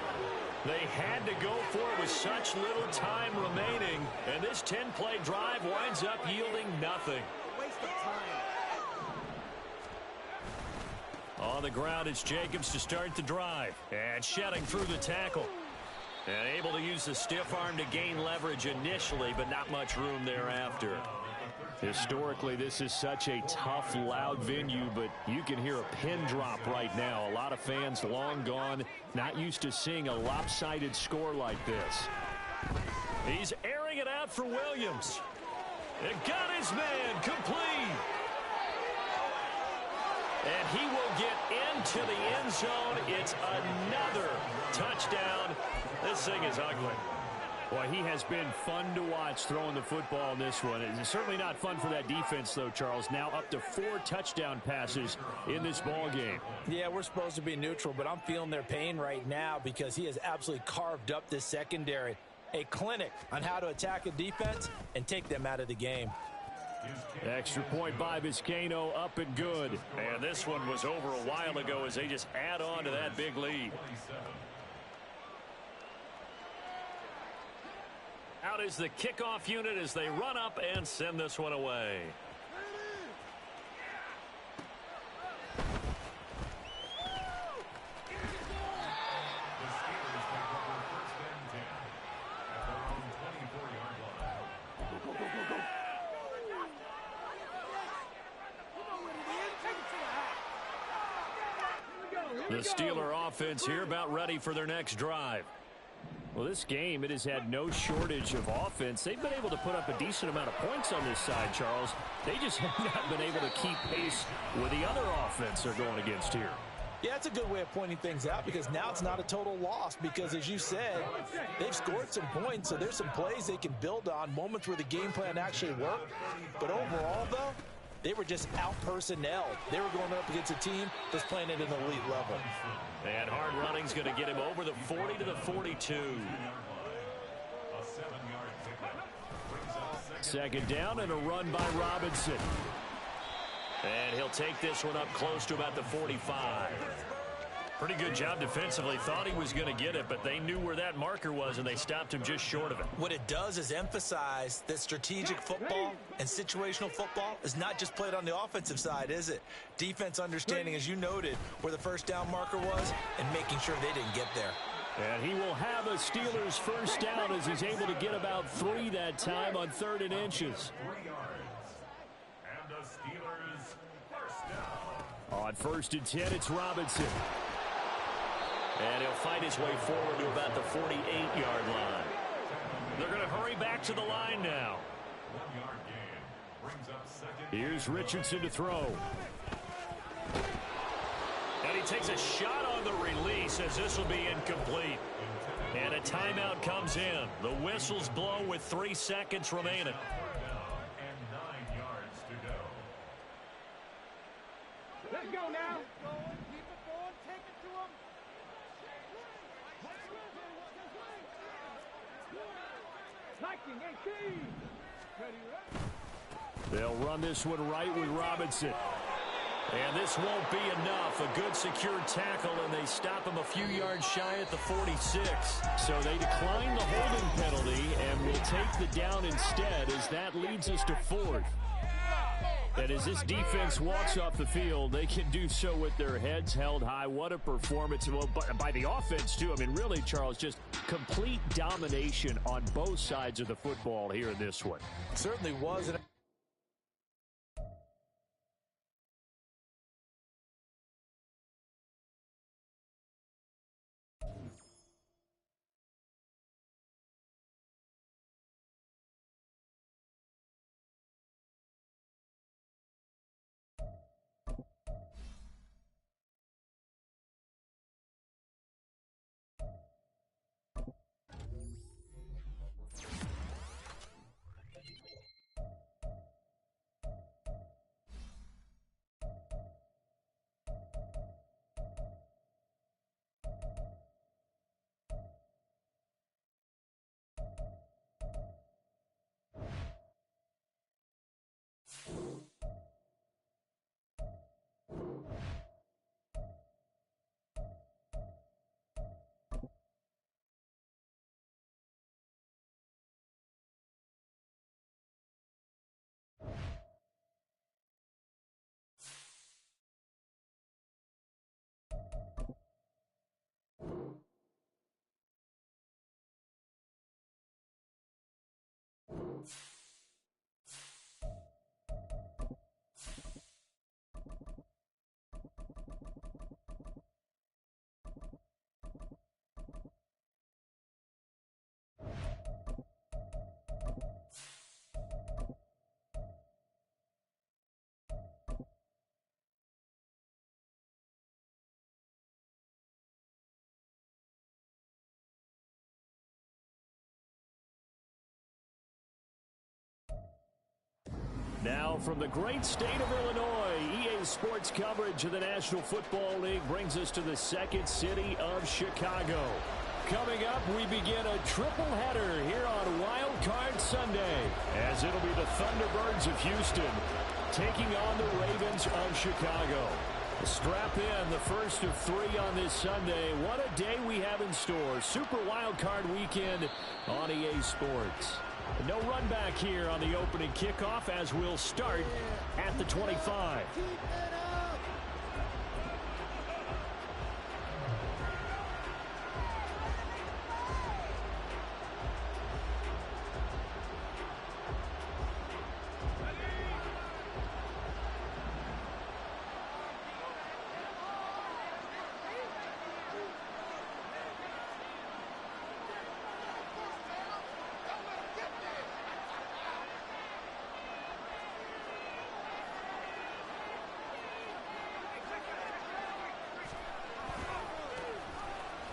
They had to go for it with such little time remaining, and this 10-play drive winds up yielding nothing. Waste of time. On the ground, it's Jacobs to start the drive. And shedding through the tackle. And able to use the stiff arm to gain leverage initially, but not much room thereafter. Historically, this is such a tough, loud venue, but you can hear a pin drop right now. A lot of fans long gone, not used to seeing a lopsided score like this. He's airing it out for Williams. And got his man complete. And he will get into the end zone. It's another touchdown. This thing is ugly. Boy, he has been fun to watch throwing the football in this one. It's certainly not fun for that defense, though, Charles. Now up to 4 touchdown passes in this ball game. Yeah, we're supposed to be neutral, but I'm feeling their pain right now because he has absolutely carved up this secondary. A clinic on how to attack a defense and take them out of the game. Extra point by Vizcaino, up and good. And this one was over a while ago as they just add on to that big lead. Out is the kickoff unit as they run up and send this one away. The Steeler offense here about ready for their next drive. Well, this game, it has had no shortage of offense. They've been able to put up a decent amount of points on this side, Charles. They just have not been able to keep pace with the other offense they're going against here. Yeah, it's a good way of pointing things out because now it's not a total loss because, as you said, they've scored some points, so there's some plays they can build on, moments where the game plan actually worked. But overall, though, they were just out-personnelled. They were going up against a team that's playing at an elite level. And hard running's going to get him over the 40 to the 42. Second down and a run by Robinson. And he'll take this one up close to about the 45. Pretty good job defensively. Thought he was going to get it, but they knew where that marker was, and they stopped him just short of it. What it does is emphasize that strategic football and situational football is not just played on the offensive side, is it? Defense understanding, as you noted, where the first down marker was and making sure they didn't get there. And he will have a Steelers first down as he's able to get about 3 that time on 3rd and inches. 3 yards. And the Steelers first down. On 1st and 10, it's Robinson. And he'll fight his way forward to about the 48-yard line. They're going to hurry back to the line now. 1 yard gain. Brings up second. Here's Richardson to throw. And he takes a shot on the release as this will be incomplete. And a timeout comes in. The whistles blow with 3 seconds remaining. And 9 yards to go. Let's go now. Keep it going. Take it to him. 19-18. They'll run this one right with Robinson. And this won't be enough. A good secure tackle, and they stop him a few yards shy at the 46. So they decline the holding penalty and will take the down instead as that leads us to 4th. And as this defense walks off the field, they can do so with their heads held high. What a performance. Well, by the offense, too. I mean, really, Charles, just complete domination on both sides of the football here in this one. Certainly was. Now from the great state of Illinois, EA Sports coverage of the National Football League brings us to the second city of Chicago. Coming up, we begin a triple header here on Wild Card Sunday, as it'll be the Thunderbirds of Houston taking on the Ravens of Chicago. Strap in, the first of three on this Sunday. What a day we have in store. Super Wild Card weekend on EA Sports. No run back here on the opening kickoff as we'll start at the 25.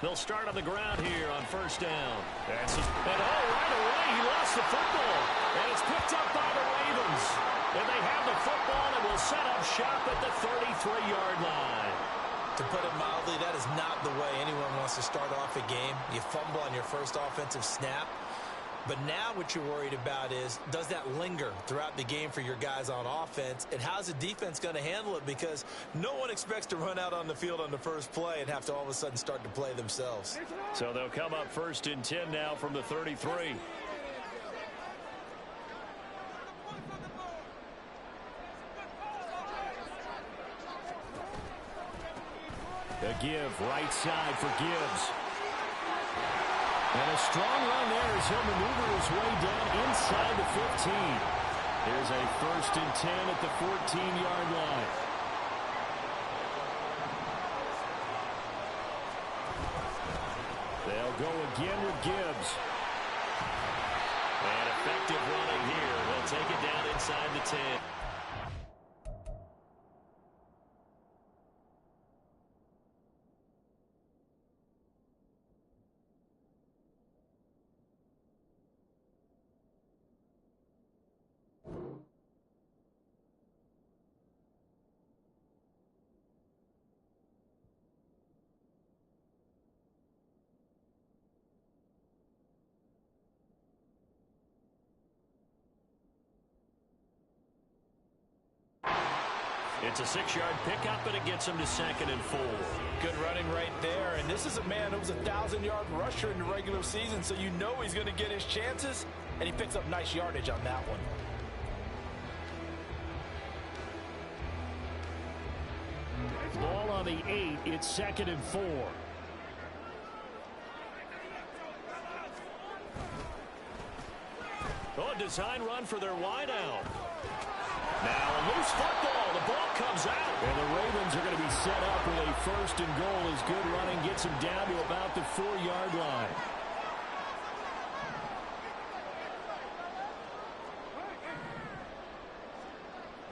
They'll start on the ground here on first down. And right away, he lost the football. And it's picked up by the Ravens. And they have the football and will set up shop at the 33-yard line. To put it mildly, that is not the way anyone wants to start off a game. You fumble on your first offensive snap. But now what you're worried about is, does that linger throughout the game for your guys on offense? And how's the defense going to handle it? Because no one expects to run out on the field on the first play and have to all of a sudden start to play themselves. So they'll come up first and 10 now from the 33. The give, right side for Gibbs. And a strong run there as he'll maneuver his way down inside the 15. There's a first and 10 at the 14-yard line. They'll go again with Gibbs. And effective running here. They'll take it down inside the 10. It's a 6-yard pickup, and it gets him to 2nd and 4. Good running right there. And this is a man who was a 1,000-yard rusher in the regular season, so you know he's going to get his chances, and he picks up nice yardage on that one. 8. It's 2nd and 4. Oh, a design run for their wideout. Now a loose football. The ball comes out. And the Ravens are going to be set up with a 1st and goal as good running gets them down to about the 4-yard line.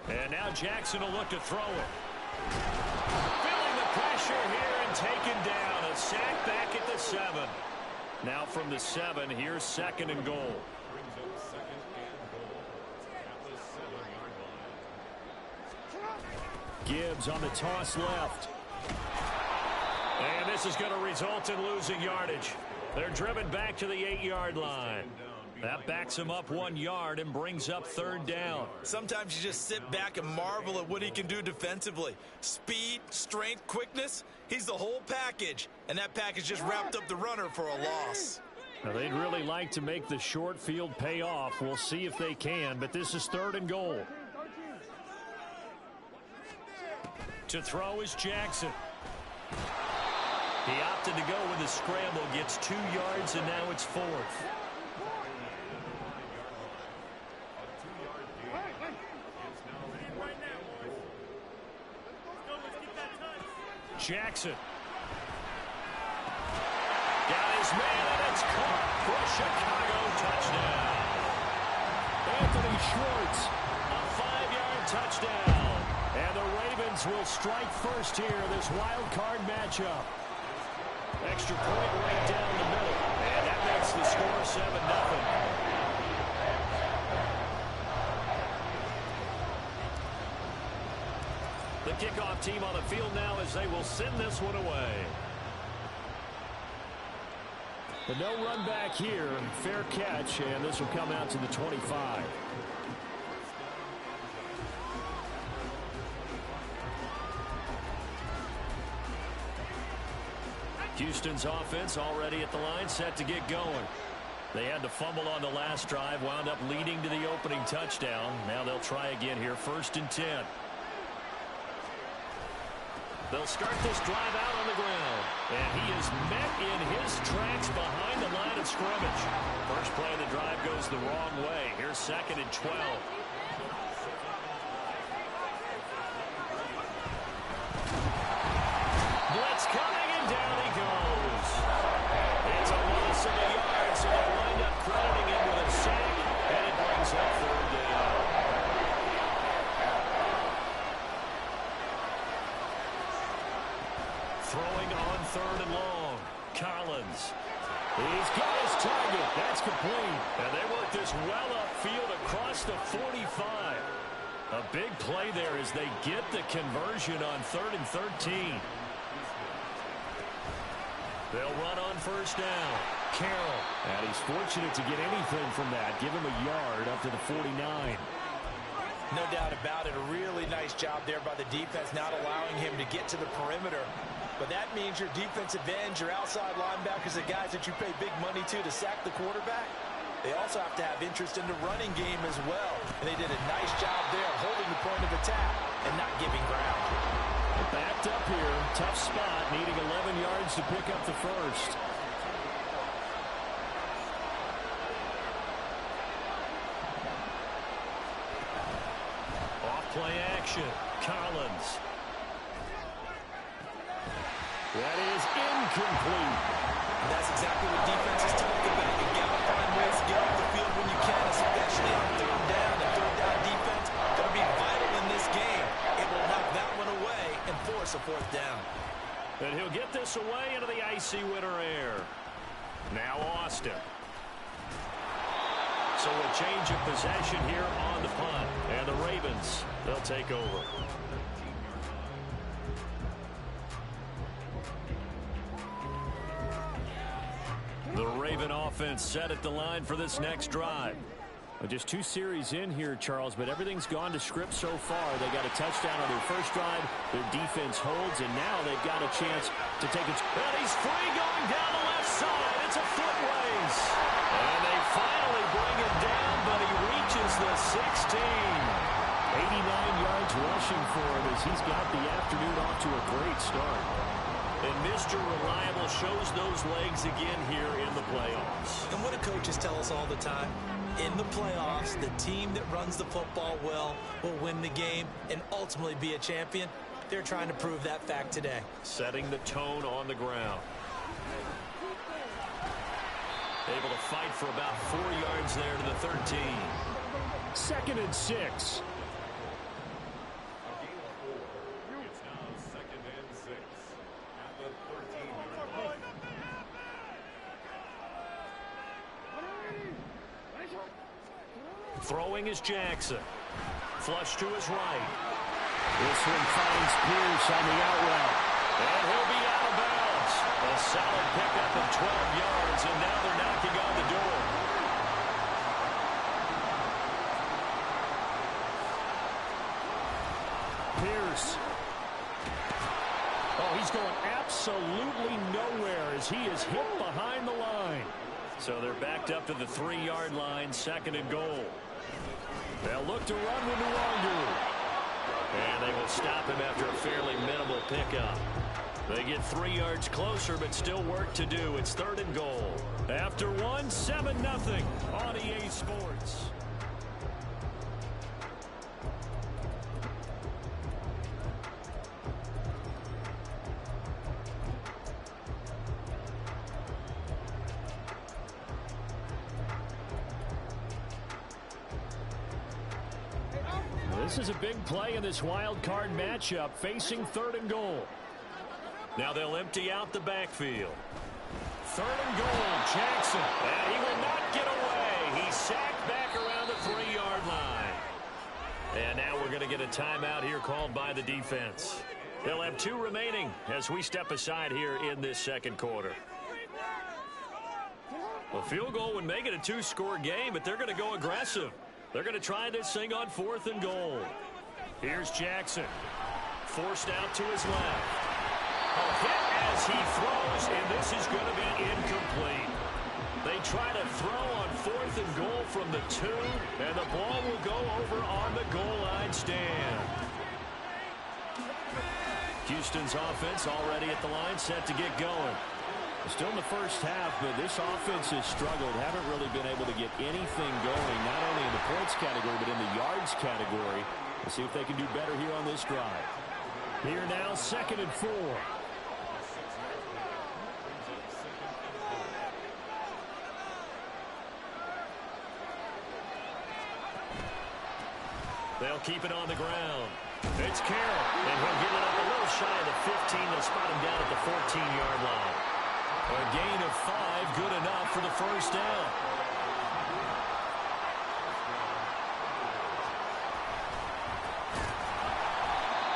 And now Jackson will look to throw it. Feeling the pressure here and taken down. A sack back at the 7. Now from the 7, here's 2nd and goal. Gibbs on the toss left. And this is going to result in losing yardage. They're driven back to the 8-yard line. That backs him up 1 yard and brings up 3rd down. Sometimes you just sit back and marvel at what he can do defensively. Speed, strength, quickness, he's the whole package. And that package just wrapped up the runner for a loss. Now, they'd really like to make the short field pay off. We'll see if they can, but this is 3rd and goal. To throw is Jackson. He opted to go with the scramble, gets 2 yards, and now it's 4th. Jackson. Got his man, and it's caught for a Chicago touchdown. Anthony Schwartz. A 5-yard touchdown. And the Ravens will strike first here, this wild card matchup. Extra point right down the middle. And that makes the score 7-0. The kickoff team on the field now as they will send this one away. The no run back here. Fair catch, and this will come out to the 25. Houston's offense already at the line, set to get going. They had to fumble on the last drive, wound up leading to the opening touchdown. Now they'll try again here, 1st and 10. They'll start this drive out on the ground. And he is met in his tracks behind the line of scrimmage. First play of the drive goes the wrong way. Here's 2nd and 12. Blitz coming, and down he goes. It's a loss of a yard, so they wind up crediting him with a sack, and it brings up 3rd down. Throwing on 3rd and long. Collins. He's got his target. That's complete. And they work this well upfield across the 45. A big play there as they get the conversion on 3rd and 13. They'll run on 1st down. Carroll. And he's fortunate to get anything from that. Give him a yard up to the 49. No doubt about it. A really nice job there by the defense, not allowing him to get to the perimeter. But that means your defensive ends, your outside linebackers, the guys that you pay big money to sack the quarterback, they also have to have interest in the running game as well. And they did a nice job there of holding the point of attack and not giving ground. Backed up here. Tough spot. Needing 11 yards to pick up the first. Off play action. Collins. That is incomplete. And that's exactly what defenses talk about. You got to find ways to get off the field when you can, especially on 3rd down. And 3rd down defense going to be vital in this game. It will knock that one away and force a 4th down. And he'll get this away into the icy winter air. Now Austin. So a change of possession here on the punt. And the Ravens, they'll take over. The Raven offense set at the line for this next drive. Just 2 series in here, Charles, but everything's gone to script so far. They got a touchdown on their first drive. Their defense holds, and now they've got a chance to take it. And he's free going down the left side. It's a foot race. And they finally bring him down, but he reaches the 16. 89 yards rushing for him as as he's got the afternoon off to a great start. And Mr. Reliable shows those legs again here in the playoffs. And what do coaches tell us all the time? In the playoffs, the team that runs the football well will win the game and ultimately be a champion. They're trying to prove that fact today. Setting the tone on the ground. Able to fight for about 4 yards there to the 13. 2nd and 6. It's now 2nd and 6 at the 13-yard line. Throwing is Jackson. Flush to his right. This one finds Pierce on the out route. And he'll be out of bounds. A solid pickup of 12 yards, and now they're knocking on the door. Pierce. Oh, he's going absolutely nowhere as he is hit behind the line. So they're backed up to the 3-yard line, 2nd and goal. They'll look to run with Nwangu. And they will stop him after a fairly minimal pickup. They get 3 yards closer, but still work to do. It's 3rd and goal. After 1, 7-0 on EA Sports. This is a big play in this wild card matchup, facing 3rd and goal. Now they'll empty out the backfield. 3rd and goal, Jackson. And he will not get away. He's sacked back around the 3-yard line. And now we're going to get a timeout here called by the defense. They'll have 2 remaining as we step aside here in this 2nd quarter. A field goal would make it a 2-score game, but they're going to go aggressive. They're going to try this thing on 4th and goal. Here's Jackson. Forced out to his left. A hit as he throws, and this is going to be incomplete. They try to throw on 4th and goal from the 2, and the ball will go over on the goal line stand. Houston's offense already at the line, set to get going. Still in the first half, but this offense has struggled. Haven't really been able to get anything going, not only in the points category, but in the yards category. We'll see if they can do better here on this drive. Here now, 2nd and 4. They'll keep it on the ground. It's Carroll, and he'll get it up a little shy of the 15. They'll spot him down at the 14-yard line. A gain of 5, good enough for the first down.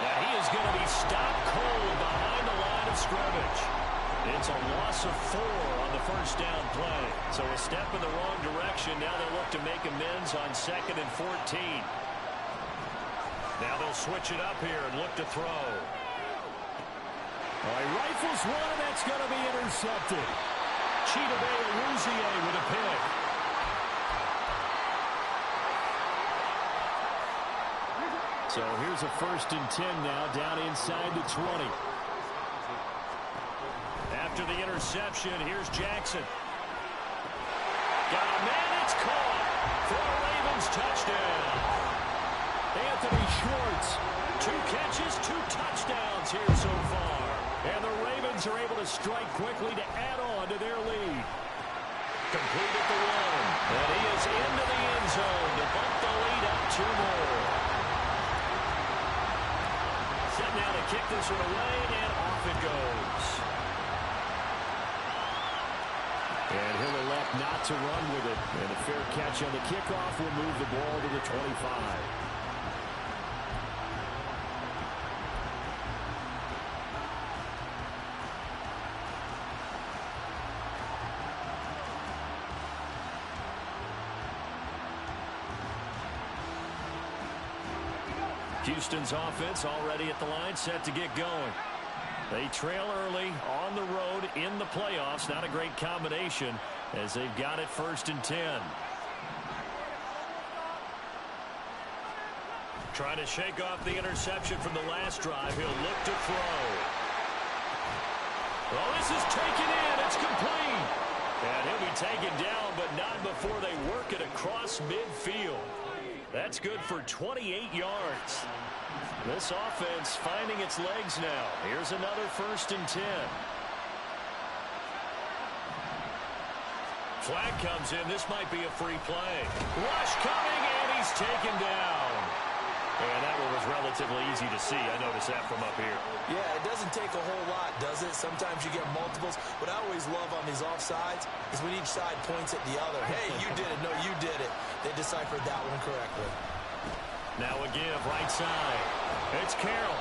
And he is going to be stopped cold behind the line of scrimmage. It's a loss of 4 on the first down play. So a step in the wrong direction. Now they'll look to make amends on 2nd and 14. Now they'll switch it up here and look to throw. He rifles one, and that's going to be intercepted. Chidobe Awuzie with a pick. So here's a 1st and 10 now, down inside the 20. After the interception, here's Jackson. Got a man, it's caught for a Ravens touchdown. Anthony Schwartz. 2 catches, 2 touchdowns here so far. And the Ravens are able to strike quickly to add on to their lead. Complete at the 1. And he is into the end zone to bump the lead up 2 more. Set now to kick this one away, and off it goes. And he'll elect not to run with it. And a fair catch on the kickoff will move the ball to the 25. Houston's offense already at the line, set to get going. They trail early on the road in the playoffs. Not a great combination as they've got it 1st and 10. Trying to shake off the interception from the last drive. He'll look to throw. Well, this is taken in. It's complete. And he'll be taken down, but not before they work it across midfield. That's good for 28 yards. This offense finding its legs now. Here's another 1st and 10. Flag comes in. This might be a free play. Rush coming, and he's taken down. And that one was relatively easy to see. I noticed that from up here. Yeah, it doesn't take a whole lot, does it? Sometimes you get multiples. What I always love on these offsides is when each side points at the other. Hey, you did it. No, you did it. They deciphered that one correctly. Now a give, right side. It's Carroll.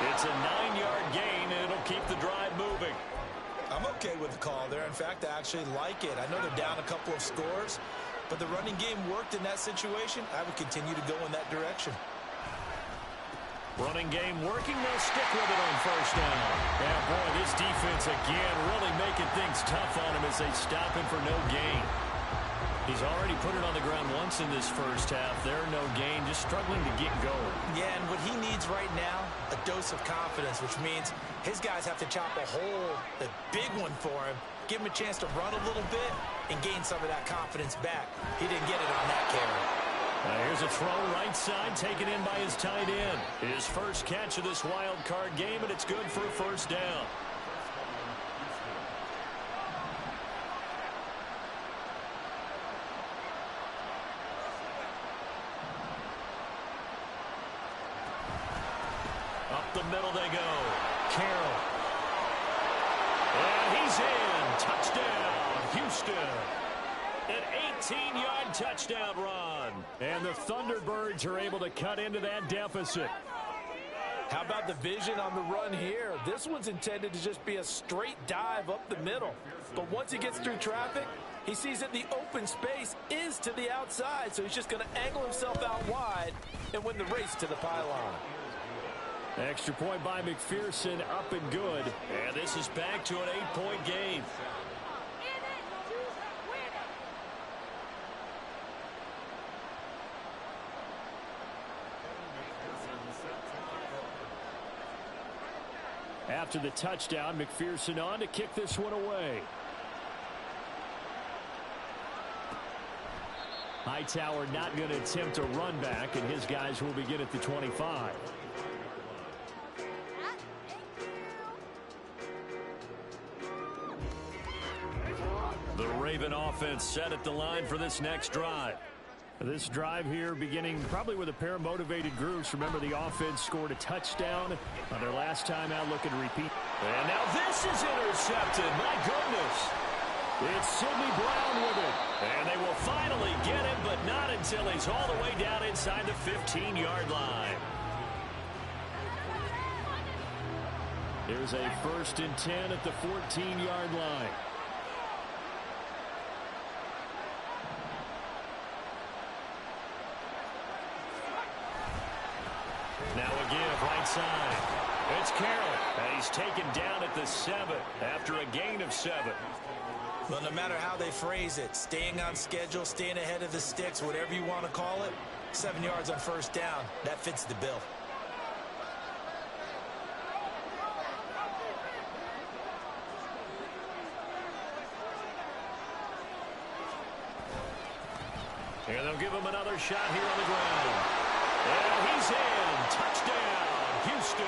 It's a 9-yard gain, and it'll keep the drive moving. I'm okay with the call there. In fact, I actually like it. I know they're down a couple of scores, but the running game worked in that situation. I would continue to go in that direction. Running game working. They'll stick with it on 1st down. Yeah, boy, this defense again really making things tough on him as they stop him for no gain. He's already put it on the ground once in this 1st half. There, no gain, just struggling to get going. Yeah, and what he needs right now, a dose of confidence, which means his guys have to chop a hole, a big one for him, give him a chance to run a little bit and gain some of that confidence back. He didn't get it on that carry. Here's a throw right side, taken in by his tight end. His first catch of this wild card game, and it's good for a 1st down. Up the middle they go. Carroll. And he's in. Touchdown, Houston. An 18-yard touchdown run. And the Thunderbirds are able to cut into that deficit. How about the vision on the run here? This one's intended to just be a straight dive up the middle. But once he gets through traffic, he sees that the open space is to the outside, so he's just going to angle himself out wide and win the race to the pylon. Extra point by McPherson, up and good. And this is back to an 8-point game. After the touchdown, McPherson on to kick this one away. Hightower not going to attempt a run back, and his guys will begin at the 25. The Raven offense set at the line for this next drive. This drive here beginning probably with a pair of motivated groups. Remember, the offense scored a touchdown on their last time out, looking to repeat. And now this is intercepted. My goodness. It's Sidney Brown with it. And they will finally get him, but not until he's all the way down inside the 15-yard line. Here's a 1st and 10 at the 14-yard line. Now a give, right side. It's Carroll. And he's taken down at the 7 after a gain of 7. Well, no matter how they phrase it, staying on schedule, staying ahead of the sticks, whatever you want to call it, 7 yards on 1st down, that fits the bill. And they'll give him another shot here on the ground. And he's in. Touchdown, Houston.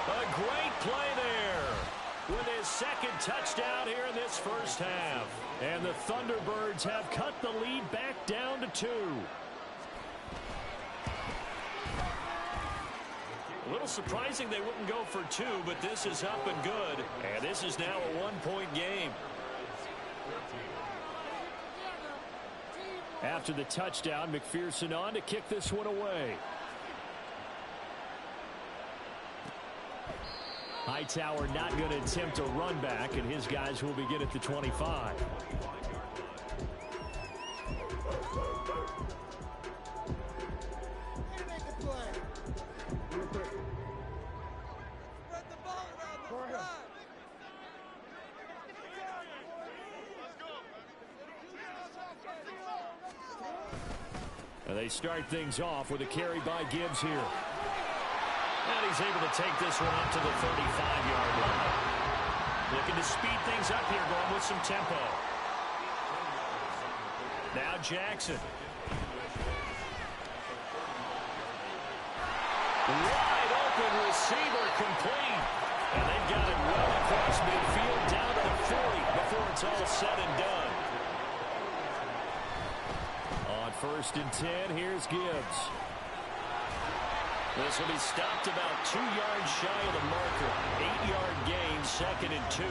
A great play there with his 2nd touchdown here in this 1st half. And the Thunderbirds have cut the lead back down to 2. A little surprising they wouldn't go for 2, but this is up and good. And this is now a 1-point game. After the touchdown, McPherson on to kick this one away. Hightower not going to attempt a run back, and his guys will begin at the 25. And they start things off with a carry by Gibbs here. And he's able to take this one up to the 35-yard line. Looking to speed things up here, going with some tempo. Now Jackson. Wide open receiver complete. And they've got it well across midfield down to the 40 before it's all said and done. On 1st and 10, here's Gibbs. This will be stopped about 2 yards shy of the marker. 8-yard gain, 2nd and 2.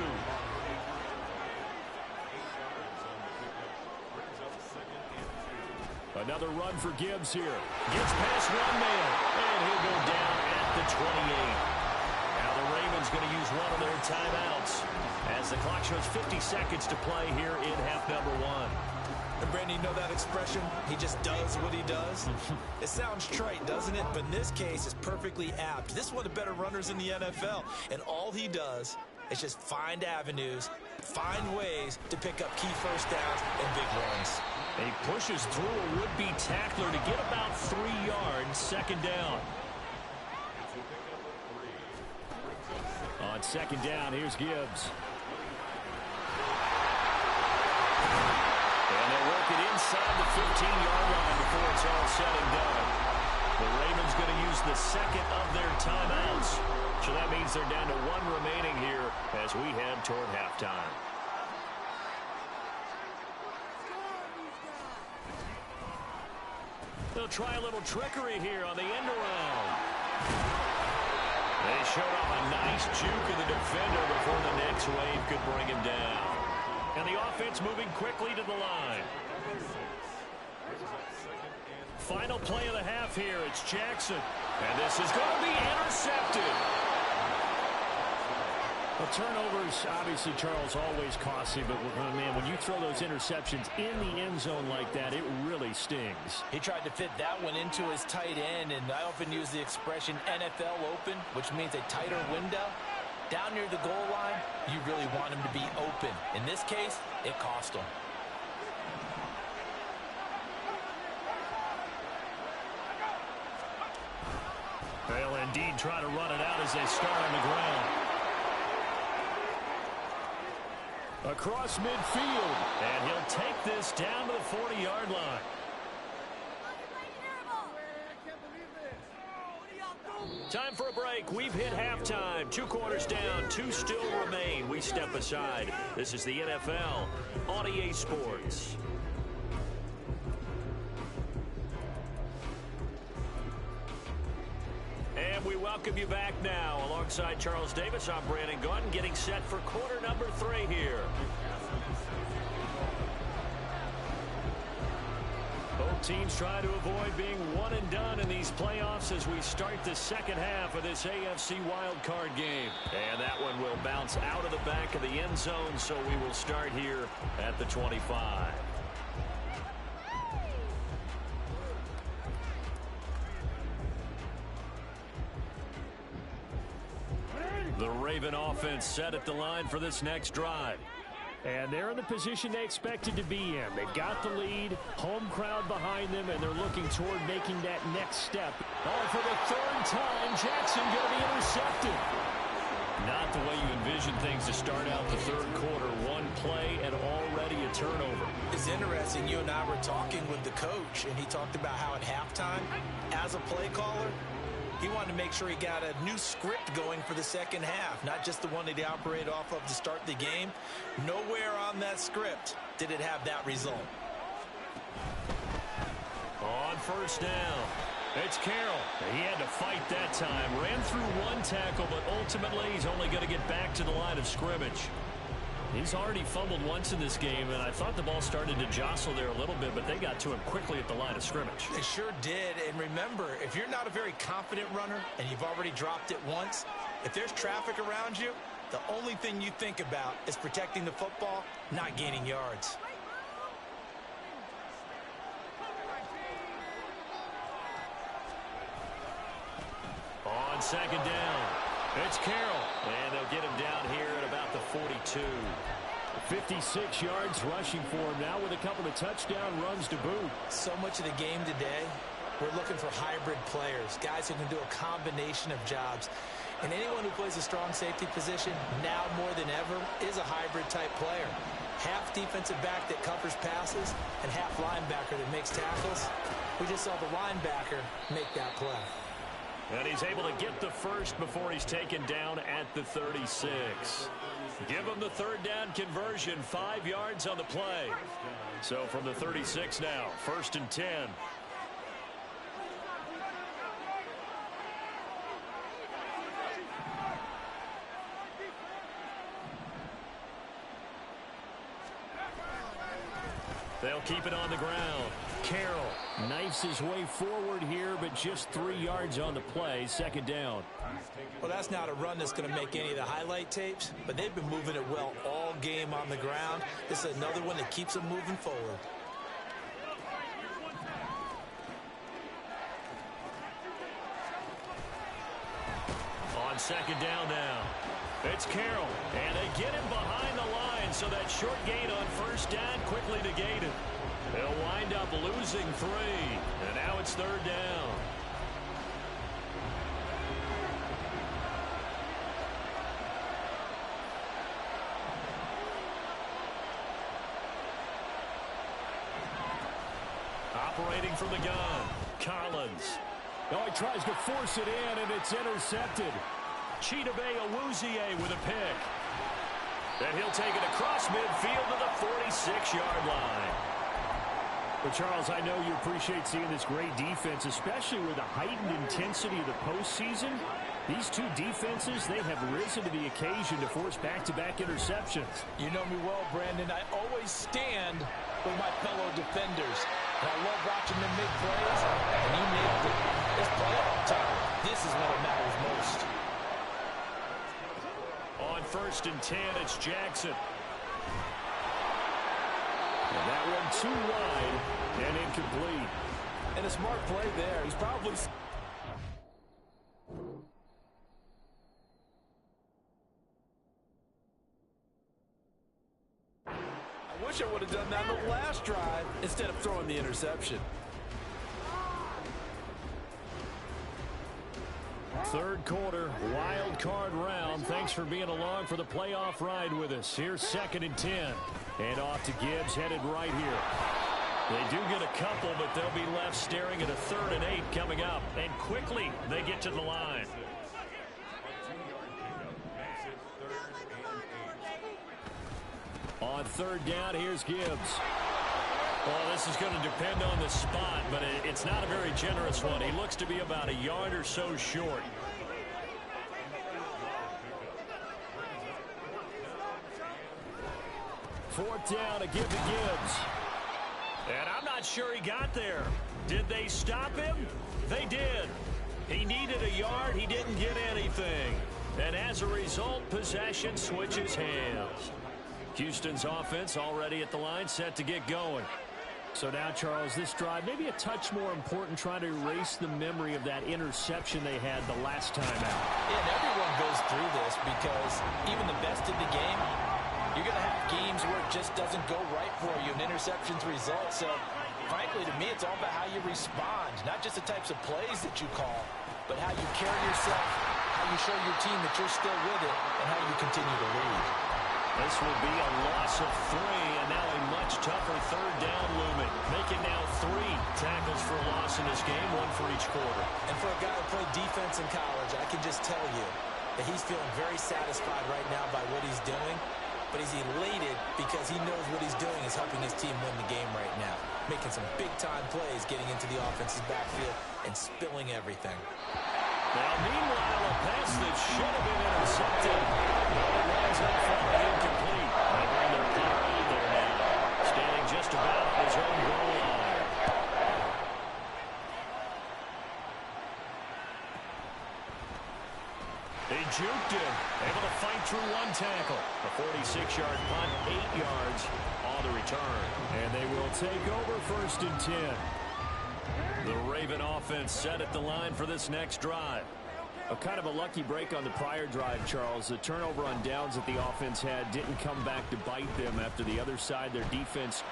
Another run for Gibbs here. Gets past one man, and he'll go down at the 28. Now the Ravens going to use one of their timeouts as the clock shows 50 seconds to play here in half number 1. And Brandon, you know that expression? He just does what he does. It sounds trite, doesn't it? But in this case, it's perfectly apt. This is one of the better runners in the NFL. And all he does is just find avenues, find ways to pick up key first downs and big runs. And he pushes through a would-be tackler to get about 3 yards, 2nd down. On 2nd down, here's Gibbs. And they work it inside the 15-yard line before it's all said and done. The Ravens going to use the 2nd of their timeouts. So that means they're down to 1 remaining here as we head toward halftime. They'll try a little trickery here on the end around. They showed off a nice juke of the defender before the next wave could bring him down. And the offense moving quickly to the line. Final play of the half here. It's Jackson. And this is going to be intercepted. Well, turnovers, obviously, Charles, always costly. But, man, when you throw those interceptions in the end zone like that, it really stings. He tried to fit that one into his tight end, and I often use the expression NFL open, which means a tighter window. Down near the goal line, you really want him to be open. In this case, it cost him. They'll indeed try to run it out as they start on the ground. Across midfield, and he'll take this down to the 40-yard line. Time for a break. We've hit halftime. 2 quarters down, 2 still remain. We step aside. This is the NFL on EA Sports. And we welcome you back now. Alongside Charles Davis, I'm Brandon Gunn, getting set for quarter number 3 here. Both teams try to avoid being one and done in these playoffs as we start the second half of this AFC wildcard game. And that one will bounce out of the back of the end zone, so we will start here at the 25. The Raven offense set at the line for this next drive. And they're in the position they expected to be in. They've got the lead, home crowd behind them, and they're looking toward making that next step. Oh, for the 3rd time, Jackson going to be intercepted. Not the way you envision things to start out the 3rd quarter. 1 play and already a turnover. It's interesting. You and I were talking with the coach, and he talked about how at halftime, as a play caller, he wanted to make sure he got a new script going for the second half, not just the one that he operated off of to start the game. Nowhere on that script did it have that result. On 1st down, it's Carroll. He had to fight that time. Ran through 1 tackle, but ultimately he's only going to get back to the line of scrimmage. He's already fumbled once in this game, and I thought the ball started to jostle there a little bit, but they got to him quickly at the line of scrimmage. They sure did, and remember, if you're not a very confident runner and you've already dropped it once, if there's traffic around you, the only thing you think about is protecting the football, not gaining yards. On 2nd down, it's Carroll, and they'll get him down here at about the 42. 56 yards rushing for him now with a couple of touchdown runs to boot. So much of the game today, we're looking for hybrid players, guys who can do a combination of jobs. And anyone who plays a strong safety position, now more than ever, is a hybrid-type player. Half defensive back that covers passes and half linebacker that makes tackles. We just saw the linebacker make that play. And he's able to get the first before he's taken down at the 36. Give him the third down conversion, 5 yards on the play. So from the 36 now, 1st and 10. They'll keep it on the ground. Carroll knifes his way forward here, but just 3 yards on the play. 2nd down. Well, that's not a run that's going to make any of the highlight tapes, but they've been moving it well all game on the ground. This is another one that keeps them moving forward. On 2nd down now. It's Carroll, and they get him behind the line, so that short gain on 1st down quickly negated. They'll wind up losing 3, and now it's 3rd down. Operating from the gun, Collins. Oh, he tries to force it in, and it's intercepted. Chidobe Awuzie with a pick. And he'll take it across midfield to the 46-yard line. But, Charles, I know you appreciate seeing this great defense, especially with the heightened intensity of the postseason. These two defenses, they have risen to the occasion to force back-to-back interceptions. You know me well, Brandon. I always stand with my fellow defenders. And I love watching them make plays, and you nailed it. It's playoff time. This is what matters most. On 1st and 10, it's Jackson. And that one too wide and incomplete. And a smart play there. He's probably... I wish I would have done that on the last drive instead of throwing the interception. 3rd quarter, wild card round. Thanks for being along for the playoff ride with us. Here's 2nd and 10. And off to Gibbs, headed right here. They do get a couple, but they'll be left staring at a 3rd and 8 coming up. And quickly, they get to the line. On 3rd down, here's Gibbs. Well, this is going to depend on the spot, but it's not a very generous one. He looks to be about a yard or so short. 4th down to give to Gibbs. And I'm not sure he got there. Did they stop him? They did. He needed a yard. He didn't get anything. And as a result, possession switches hands. Houston's offense already at the line, set to get going. So now, Charles, this drive maybe a touch more important, trying to erase the memory of that interception they had the last time out. Yeah, and everyone goes through this because even the best in the game, you're going to have games where it just doesn't go right for you, and interceptions result. So, frankly, to me, it's all about how you respond, not just the types of plays that you call, but how you carry yourself, how you show your team that you're still with it, and how you continue to lead. This will be a loss of 3, and now a much tougher 3rd down looming. Making now 3 tackles for a loss in this game, 1 for each quarter. And for a guy who played defense in college, I can just tell you that he's feeling very satisfied right now by what he's doing. But he's elated because he knows what he's doing is helping his team win the game right now. Making some big-time plays, getting into the offense's backfield, and spilling everything. Now, meanwhile, a pass that should have been intercepted. It winds up falling incomplete. They bring their player out there now, standing just about on his own goal line. They juked him, able to fight through 1 tackle. A 46-yard punt, 8 yards on the return. And they will take over 1st and 10. The Raven offense set at the line for this next drive. A kind of a lucky break on the prior drive, Charles. The turnover on downs that the offense had didn't come back to bite them after the other side. Their defense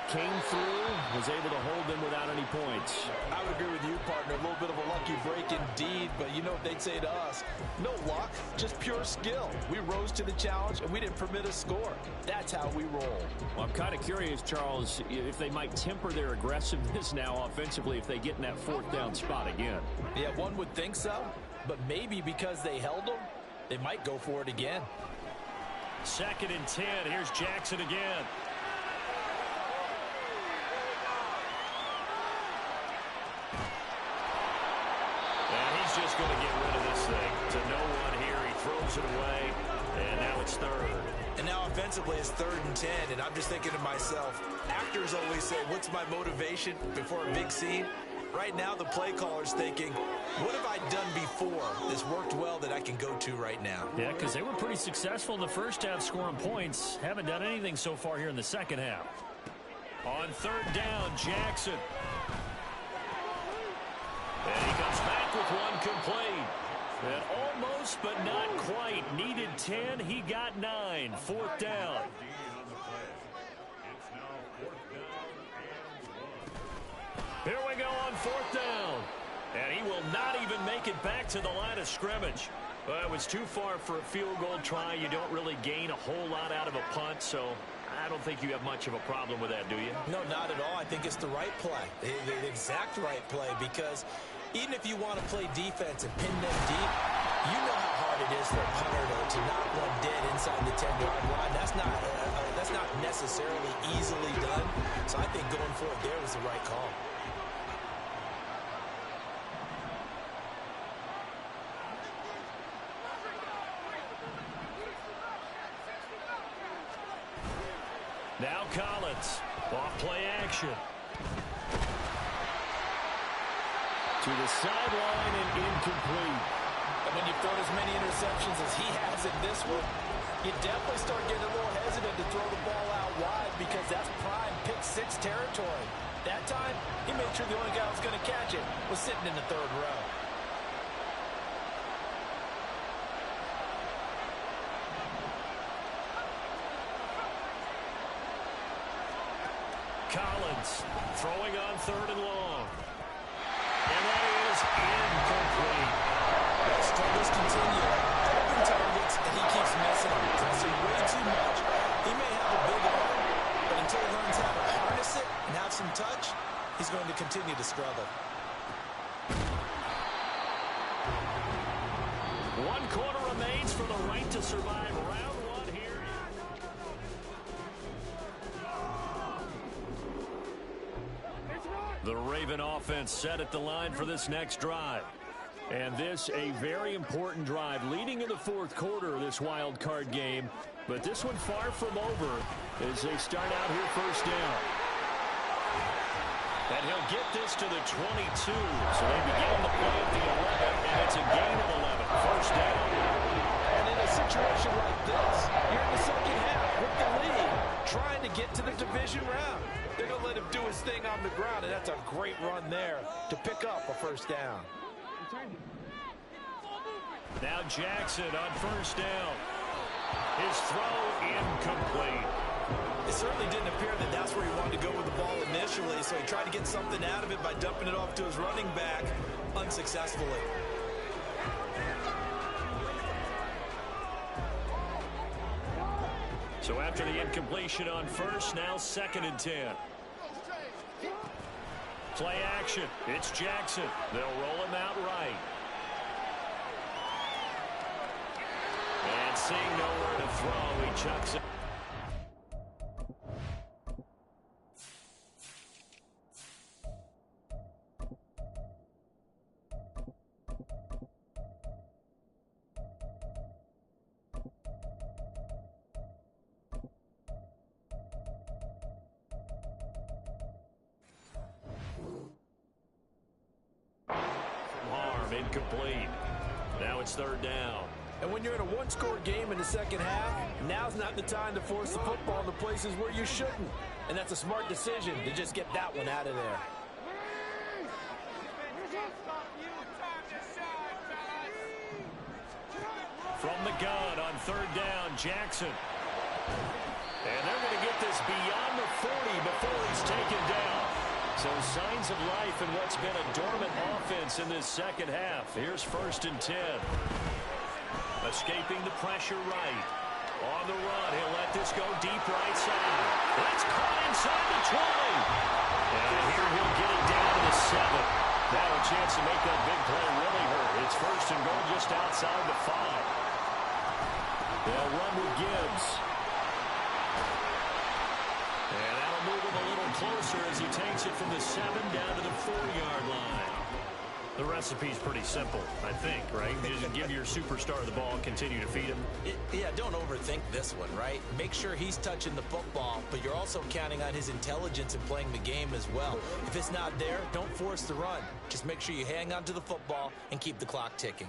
came through, was able to hold them without any points. I would agree with you, partner. A little bit of a lucky break indeed, but you know what they'd say to us? No luck, just pure skill. We rose to the challenge, and we didn't permit a score. That's how we roll. Well, I'm kind of curious, Charles, if they might temper their aggressiveness now offensively if they get in that fourth down spot again. Yeah, one would think so, but maybe because they held them, they might go for it again. 2nd and 10. Here's Jackson again. And he's just going to get rid of this thing to no one here. He throws it away, and now it's 3rd. And now offensively it's 3rd and 10, and I'm just thinking to myself, actors always say, what's my motivation before a big scene? Right now the play caller's thinking, what have I done before that's worked well that I can go to right now? Yeah, because they were pretty successful in the first half scoring points. Haven't done anything so far here in the second half. On 3rd down, Jackson. And he comes back with one complete. And almost, but not quite. Needed 10. He got 9. 4th down. Here we go on 4th down. And he will not even make it back to the line of scrimmage. Well, it was too far for a field goal try. You don't really gain a whole lot out of a punt, so I don't think you have much of a problem with that, do you? No, not at all. I think it's the right play, the exact right play, because even if you want to play defense and pin them deep, you know how hard it is for a punter to knock one dead inside the 10-yard line. That's not necessarily easily done. So I think going for it there was the right call. Now Collins, off play action. To the sideline and incomplete. And when you've thrown as many interceptions as he has in this one, you definitely start getting a little hesitant to throw the ball out wide because that's prime pick 6 territory. That time, he made sure the only guy who was going to catch it was sitting in the 3rd row. Collins throwing on 3rd and long. And that is incomplete. Struggles continue. Open targets, and he keeps messing them. Pressing way too much. He may have a big arm, but until he learns how to harness it and have some touch, he's going to continue to struggle. 1 quarter remains for the right to survive round 1 here. The Raven offense set at the line for this next drive. And this a very important drive leading in the 4th quarter of this wild card game. But this one far from over as they start out here 1st down. And he'll get this to the 22. So they begin the play at the 11, and it's a gain of 11. 1st down. And in a situation like this, you're in the second half with the lead, trying to get to the division round. They're going to let him do his thing on the ground, and that's a great run there to pick up a 1st down. Now Jackson on 1st down. His throw incomplete. It certainly didn't appear that that's where he wanted to go with the ball initially, so he tried to get something out of it by dumping it off to his running back unsuccessfully. So after the incompletion on 1st, now 2nd and 10. Play action. It's Jackson. They'll roll him out right. And seeing nowhere to throw, he chucks it. Incomplete. Now it's 3rd down. And when you're in a one-score game in the second half, now's not the time to force the football in the places where you shouldn't. And that's a smart decision to just get that one out of there. third down. Jackson. And they're going to get this beyond the 40 before he's taken down. So signs of life in what's been a dormant offense in this second half. Here's 1st and 10. Escaping the pressure right. On the run, he'll let this go deep right side. That's caught inside the 20. And here he'll get it down to the 7. Now a chance to make that big play really hurt. It's 1st and goal just outside the 5. They'll run with Gibbs. And that'll move him a little closer as he takes it from the 7 down to the 4-yard line. The recipe's pretty simple, I think, right? You just give your superstar the ball and continue to feed him. Yeah, don't overthink this one, right? Make sure he's touching the football, but you're also counting on his intelligence in playing the game as well. If it's not there, don't force the run. Just make sure you hang on to the football and keep the clock ticking.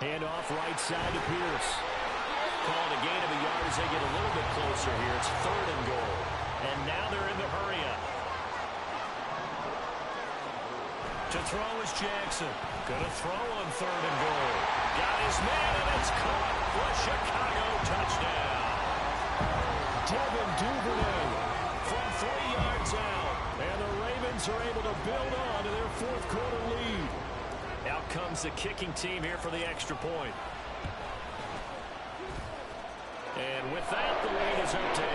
Hand off right side to Pierce. Called a gain of a yard as they get a little bit closer here. It's 3rd and goal. And now they're in the hurry-up. To throw is Jackson. Going to throw on 3rd and goal. Got his man, and it's caught for a Chicago touchdown. Devin Duvernay from 3 yards out. And the Ravens are able to build on to their 4th quarter lead. Out comes the kicking team here for the extra point. And with that, the lead is up to 8.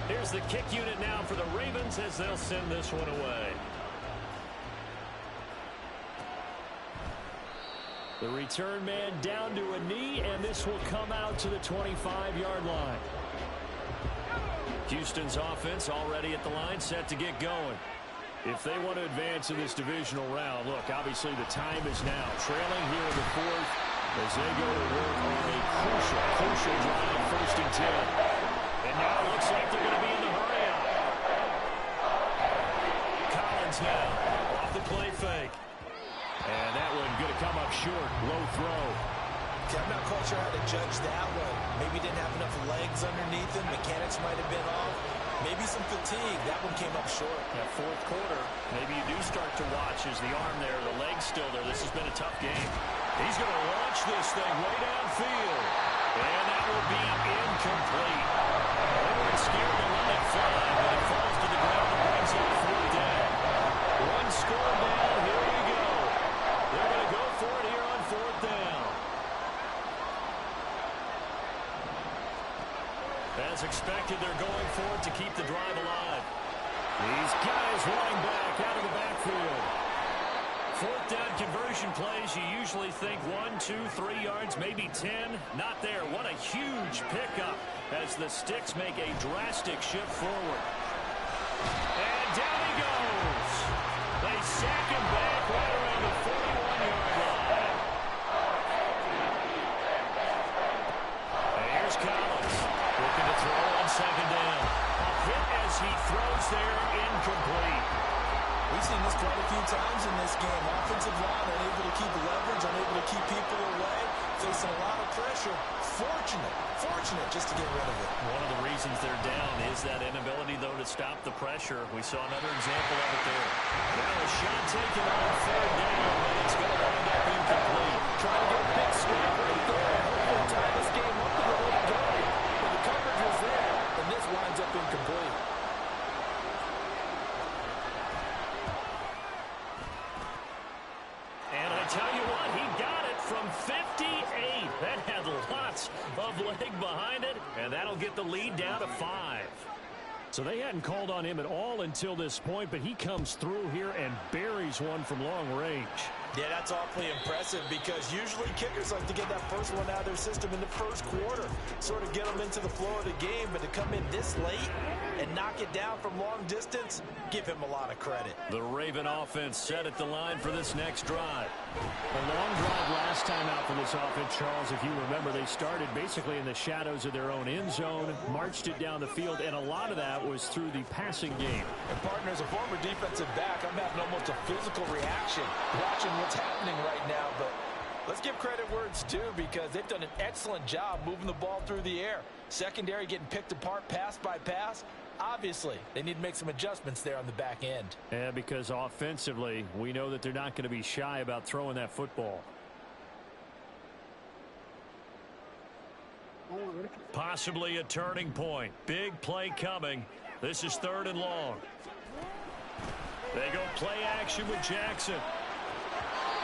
Here's the kick unit now for the Ravens as they'll send this one away. The return man down to a knee, and this will come out to the 25-yard line. Houston's offense already at the line, set to get going. If they want to advance in this divisional round, look, obviously the time is now. Trailing here in the 4th as they go to work on a crucial drive, 1st and 10. And now it looks like they're going to be in the hurry-up. Collins now off the play fake. And that one going to come up short. Low throw. I'm not quite sure how to judge that one. Maybe didn't have enough legs underneath him. Mechanics might have been off. Maybe some fatigue. That one came up short. That 4th quarter, maybe you do start to watch as the arm there, the leg's still there. This has been a tough game. He's going to launch this thing way downfield. And that will be incomplete. They weren't scared to let it fly, but it falls to the ground and brings up 4th down. 1 score down. Here we go. They're going to go for it here on 4th down. As expected, they're going for it to keep the drive alive. These guys running back out of the backfield. 4th down conversion plays, you usually think 1, 2, 3 yards, maybe 10. Not there. What a huge pickup as the Sticks make a drastic shift forward. And down he goes. They sack him back right around the 41-yard line. And here's Collins looking to throw on 2nd down. A hit as he throws there, incomplete. We've seen this quite a few times in this game. Offensive line unable to keep leverage, unable to keep people away, facing a lot of pressure. Fortunate just to get rid of it. One of the reasons they're down is that inability, though, to stop the pressure. We saw another example of it there. Now a shot taken on 3rd down, but it's going to wind up incomplete. Trying to get a big snap right there and hopefully tie this game up to the late game. But the coverage was there, and this winds up incomplete. Tell you what, he got it from 58. That had lots of leg behind it, and that'll get the lead down to 5. So they hadn't called on him at all until this point, but he comes through here and buries one from long range. Yeah, that's awfully impressive because usually kickers like to get that first one out of their system in the 1st quarter, sort of get them into the flow of the game, but to come in this late and knock it down from long distance, give him a lot of credit. The Raven offense set at the line for this next drive. A long drive last time out for this offense, Charles, if you remember, they started basically in the shadows of their own end zone, marched it down the field, and a lot of that was through the passing game. And partner, as a former defensive back, I'm having almost a physical reaction watching what's happening right now, but Let's give credit where it's due because they've done an excellent job moving the ball through the air. Secondary getting picked apart pass by pass. Obviously, they need to make some adjustments there on the back end. Yeah, because offensively, we know that they're not going to be shy about throwing that football. Possibly a turning point. Big play coming. This is 3rd and long. They go play action with Jackson.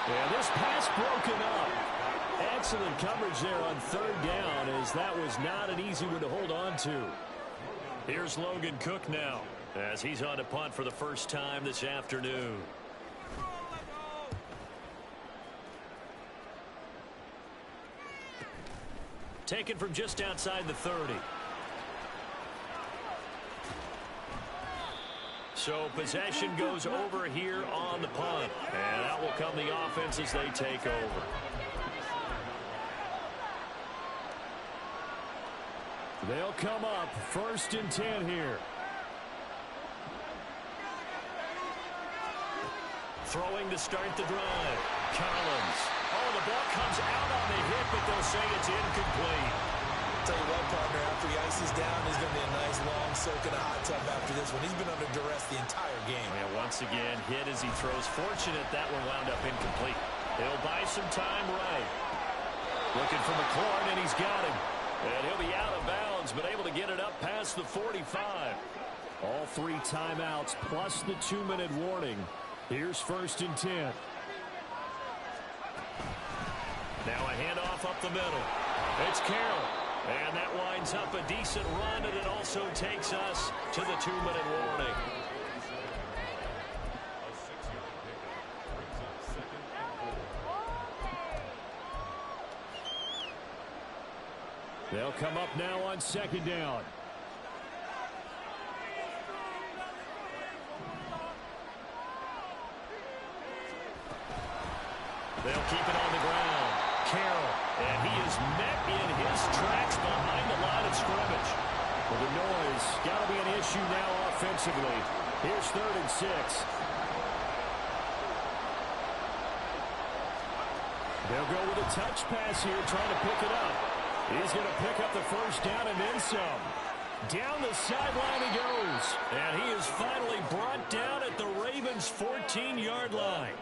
Yeah, this pass broken up. Excellent coverage there on 3rd down, as that was not an easy one to hold on to. Here's Logan Cook now, as he's on to punt for the first time this afternoon. Taken from just outside the 30. So possession goes over here on the punt. And out will come the offense as they take over. They'll come up 1st and 10 here. Throwing to start the drive. Collins. Oh, the ball comes out on the hit, but they'll say it's incomplete. Tell you what, partner, after he ices down, there's going to be a nice long soak in a hot tub after this one. He's been under duress the entire game. And once again, hit as he throws. Fortunate that one wound up incomplete. He'll buy some time right. Looking for McLaurin, and he's got him. And he'll be out of bounds, but able to get it up past the 45. All 3 timeouts plus the 2-minute warning. Here's 1st and 10. Now a handoff up the middle. It's Carroll. And that winds up a decent run, and it also takes us to the 2-minute warning. They'll come up now on 2nd down. They'll keep it on the ground. Carroll, and he is met in his tracks behind the line of scrimmage. Well, the noise got to be an issue now offensively. Here's 3rd and 6. They'll go with a touch pass here, trying to pick it up. He's going to pick up the 1st down and then some. Down the sideline he goes. And he is finally brought down at the Ravens' 14-yard line.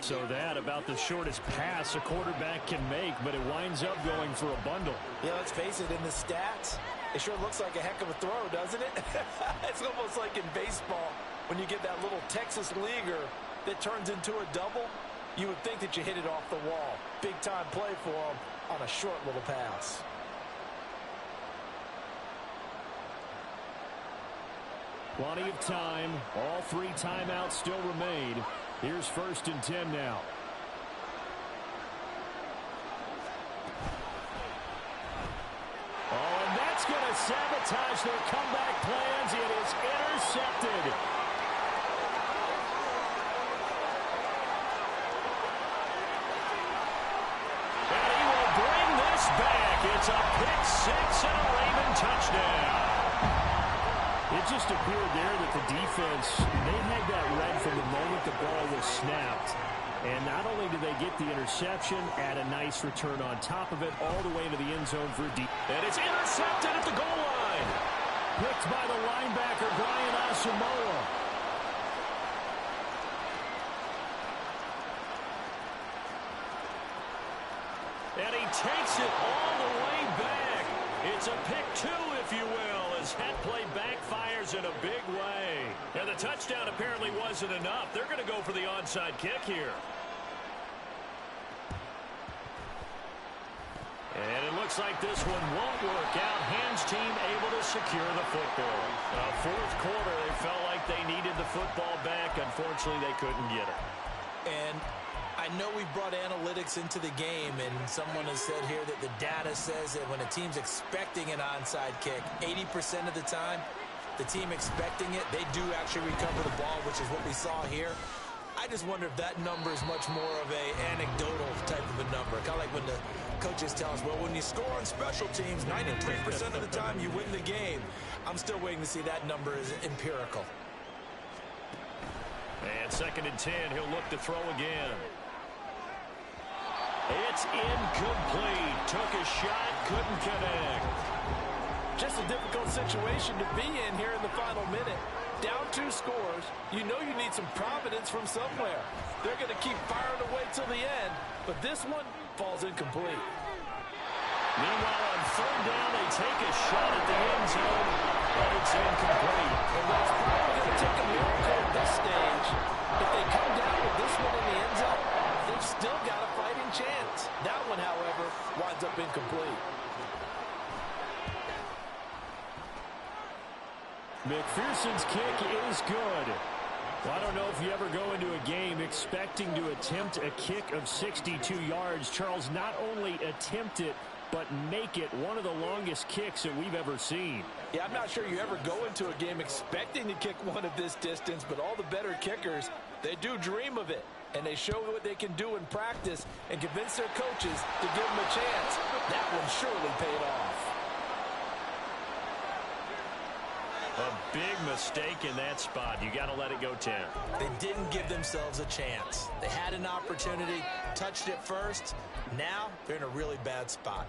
So that about the shortest pass a quarterback can make, but it winds up going for a bundle. Yeah, let's face it, in the stats, it sure looks like a heck of a throw, doesn't it? It's almost like in baseball when you get that little Texas leaguer that turns into a double. You would think that you hit it off the wall. Big-time play for him on a short little pass. Plenty of time. All 3 timeouts still remain. Here's 1st and 10 now. Oh, and that's going to sabotage their comeback plans. It is intercepted. And he will bring this back. It's a pick 6 and a Raven touchdown. It just appeared there that the defense, they had that read from the moment the ball was snapped. And not only did they get the interception, add a nice return on top of it, all the way to the end zone for a deep. And it's intercepted at the goal line. Picked by the linebacker, Brian Asamoah. And he takes it all the way back. It's a pick 2, if you will, as head play backfires in a big way. And the touchdown apparently wasn't enough. They're going to go for the onside kick here. And it looks like this one won't work out. Hams team able to secure the football. 4th quarter, they felt like they needed the football back. Unfortunately, they couldn't get it. And I know we've brought analytics into the game, and someone has said here that the data says that when a team's expecting an onside kick, 80% of the time, the team expecting it, they do actually recover the ball, which is what we saw here. I just wonder if that number is much more of a anecdotal type of a number. Kind of like when the coaches tell us, well, when you score on special teams, 93% of the time you win the game. I'm still waiting to see that number is empirical. And 2nd and 10, he'll look to throw again. It's incomplete. Took a shot, couldn't connect. Just a difficult situation to be in here in the final minute. Down 2 scores, you know you need some providence from somewhere. They're going to keep firing away till the end, but this one falls incomplete. Meanwhile, on third down, they take a shot at the end zone, but it's incomplete. And it's probably going to take a miracle at this stage. If they come down with this one in the end zone, they've still got a fighting chance. That one, however, winds up incomplete. McPherson's kick is good. Well, I don't know if you ever go into a game expecting to attempt a kick of 62 yards. Charles, not only attempt it, but make it one of the longest kicks that we've ever seen. Yeah, I'm not sure you ever go into a game expecting to kick one at this distance, but all the better kickers, they do dream of it. And they show what they can do in practice and convince their coaches to give them a chance. That one surely paid off. A big mistake in that spot. You got to let it go 10. They didn't give themselves a chance. They had an opportunity, touched it first. Now they're in a really bad spot.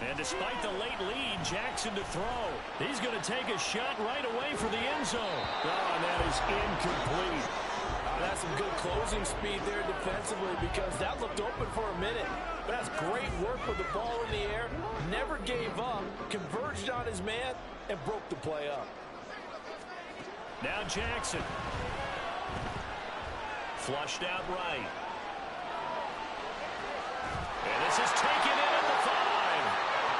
And despite the late lead, Jackson to throw. He's going to take a shot right away for the end zone. Oh, and that is incomplete. That's some good closing speed there defensively because that looked open for a minute. But that's great work with the ball in the air. Never gave up, converged on his man, and broke the play up. Now Jackson. Flushed out right. And this is taken in at the 5.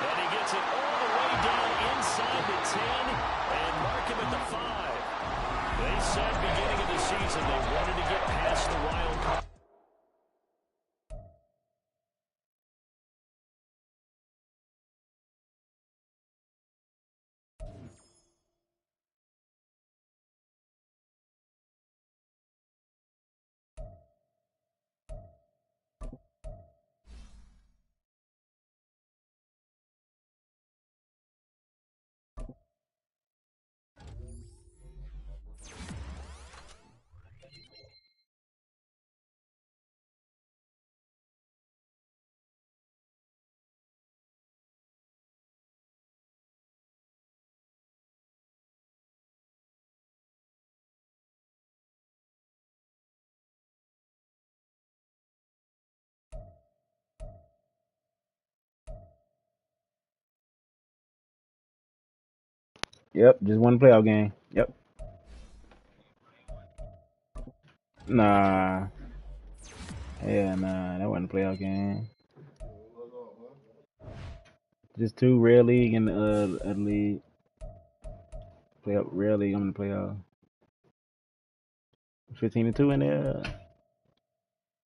And he gets it all the way down inside the 10 and mark him at the 5. They said beginning of the season they wanted to get past the wild card. Yep, just one playoff game. Yep. Nah. Yeah, nah, that wasn't a playoff game. Just 2 rare league and other league. Playoff rare league. I'm in the playoff. 15-2 in there.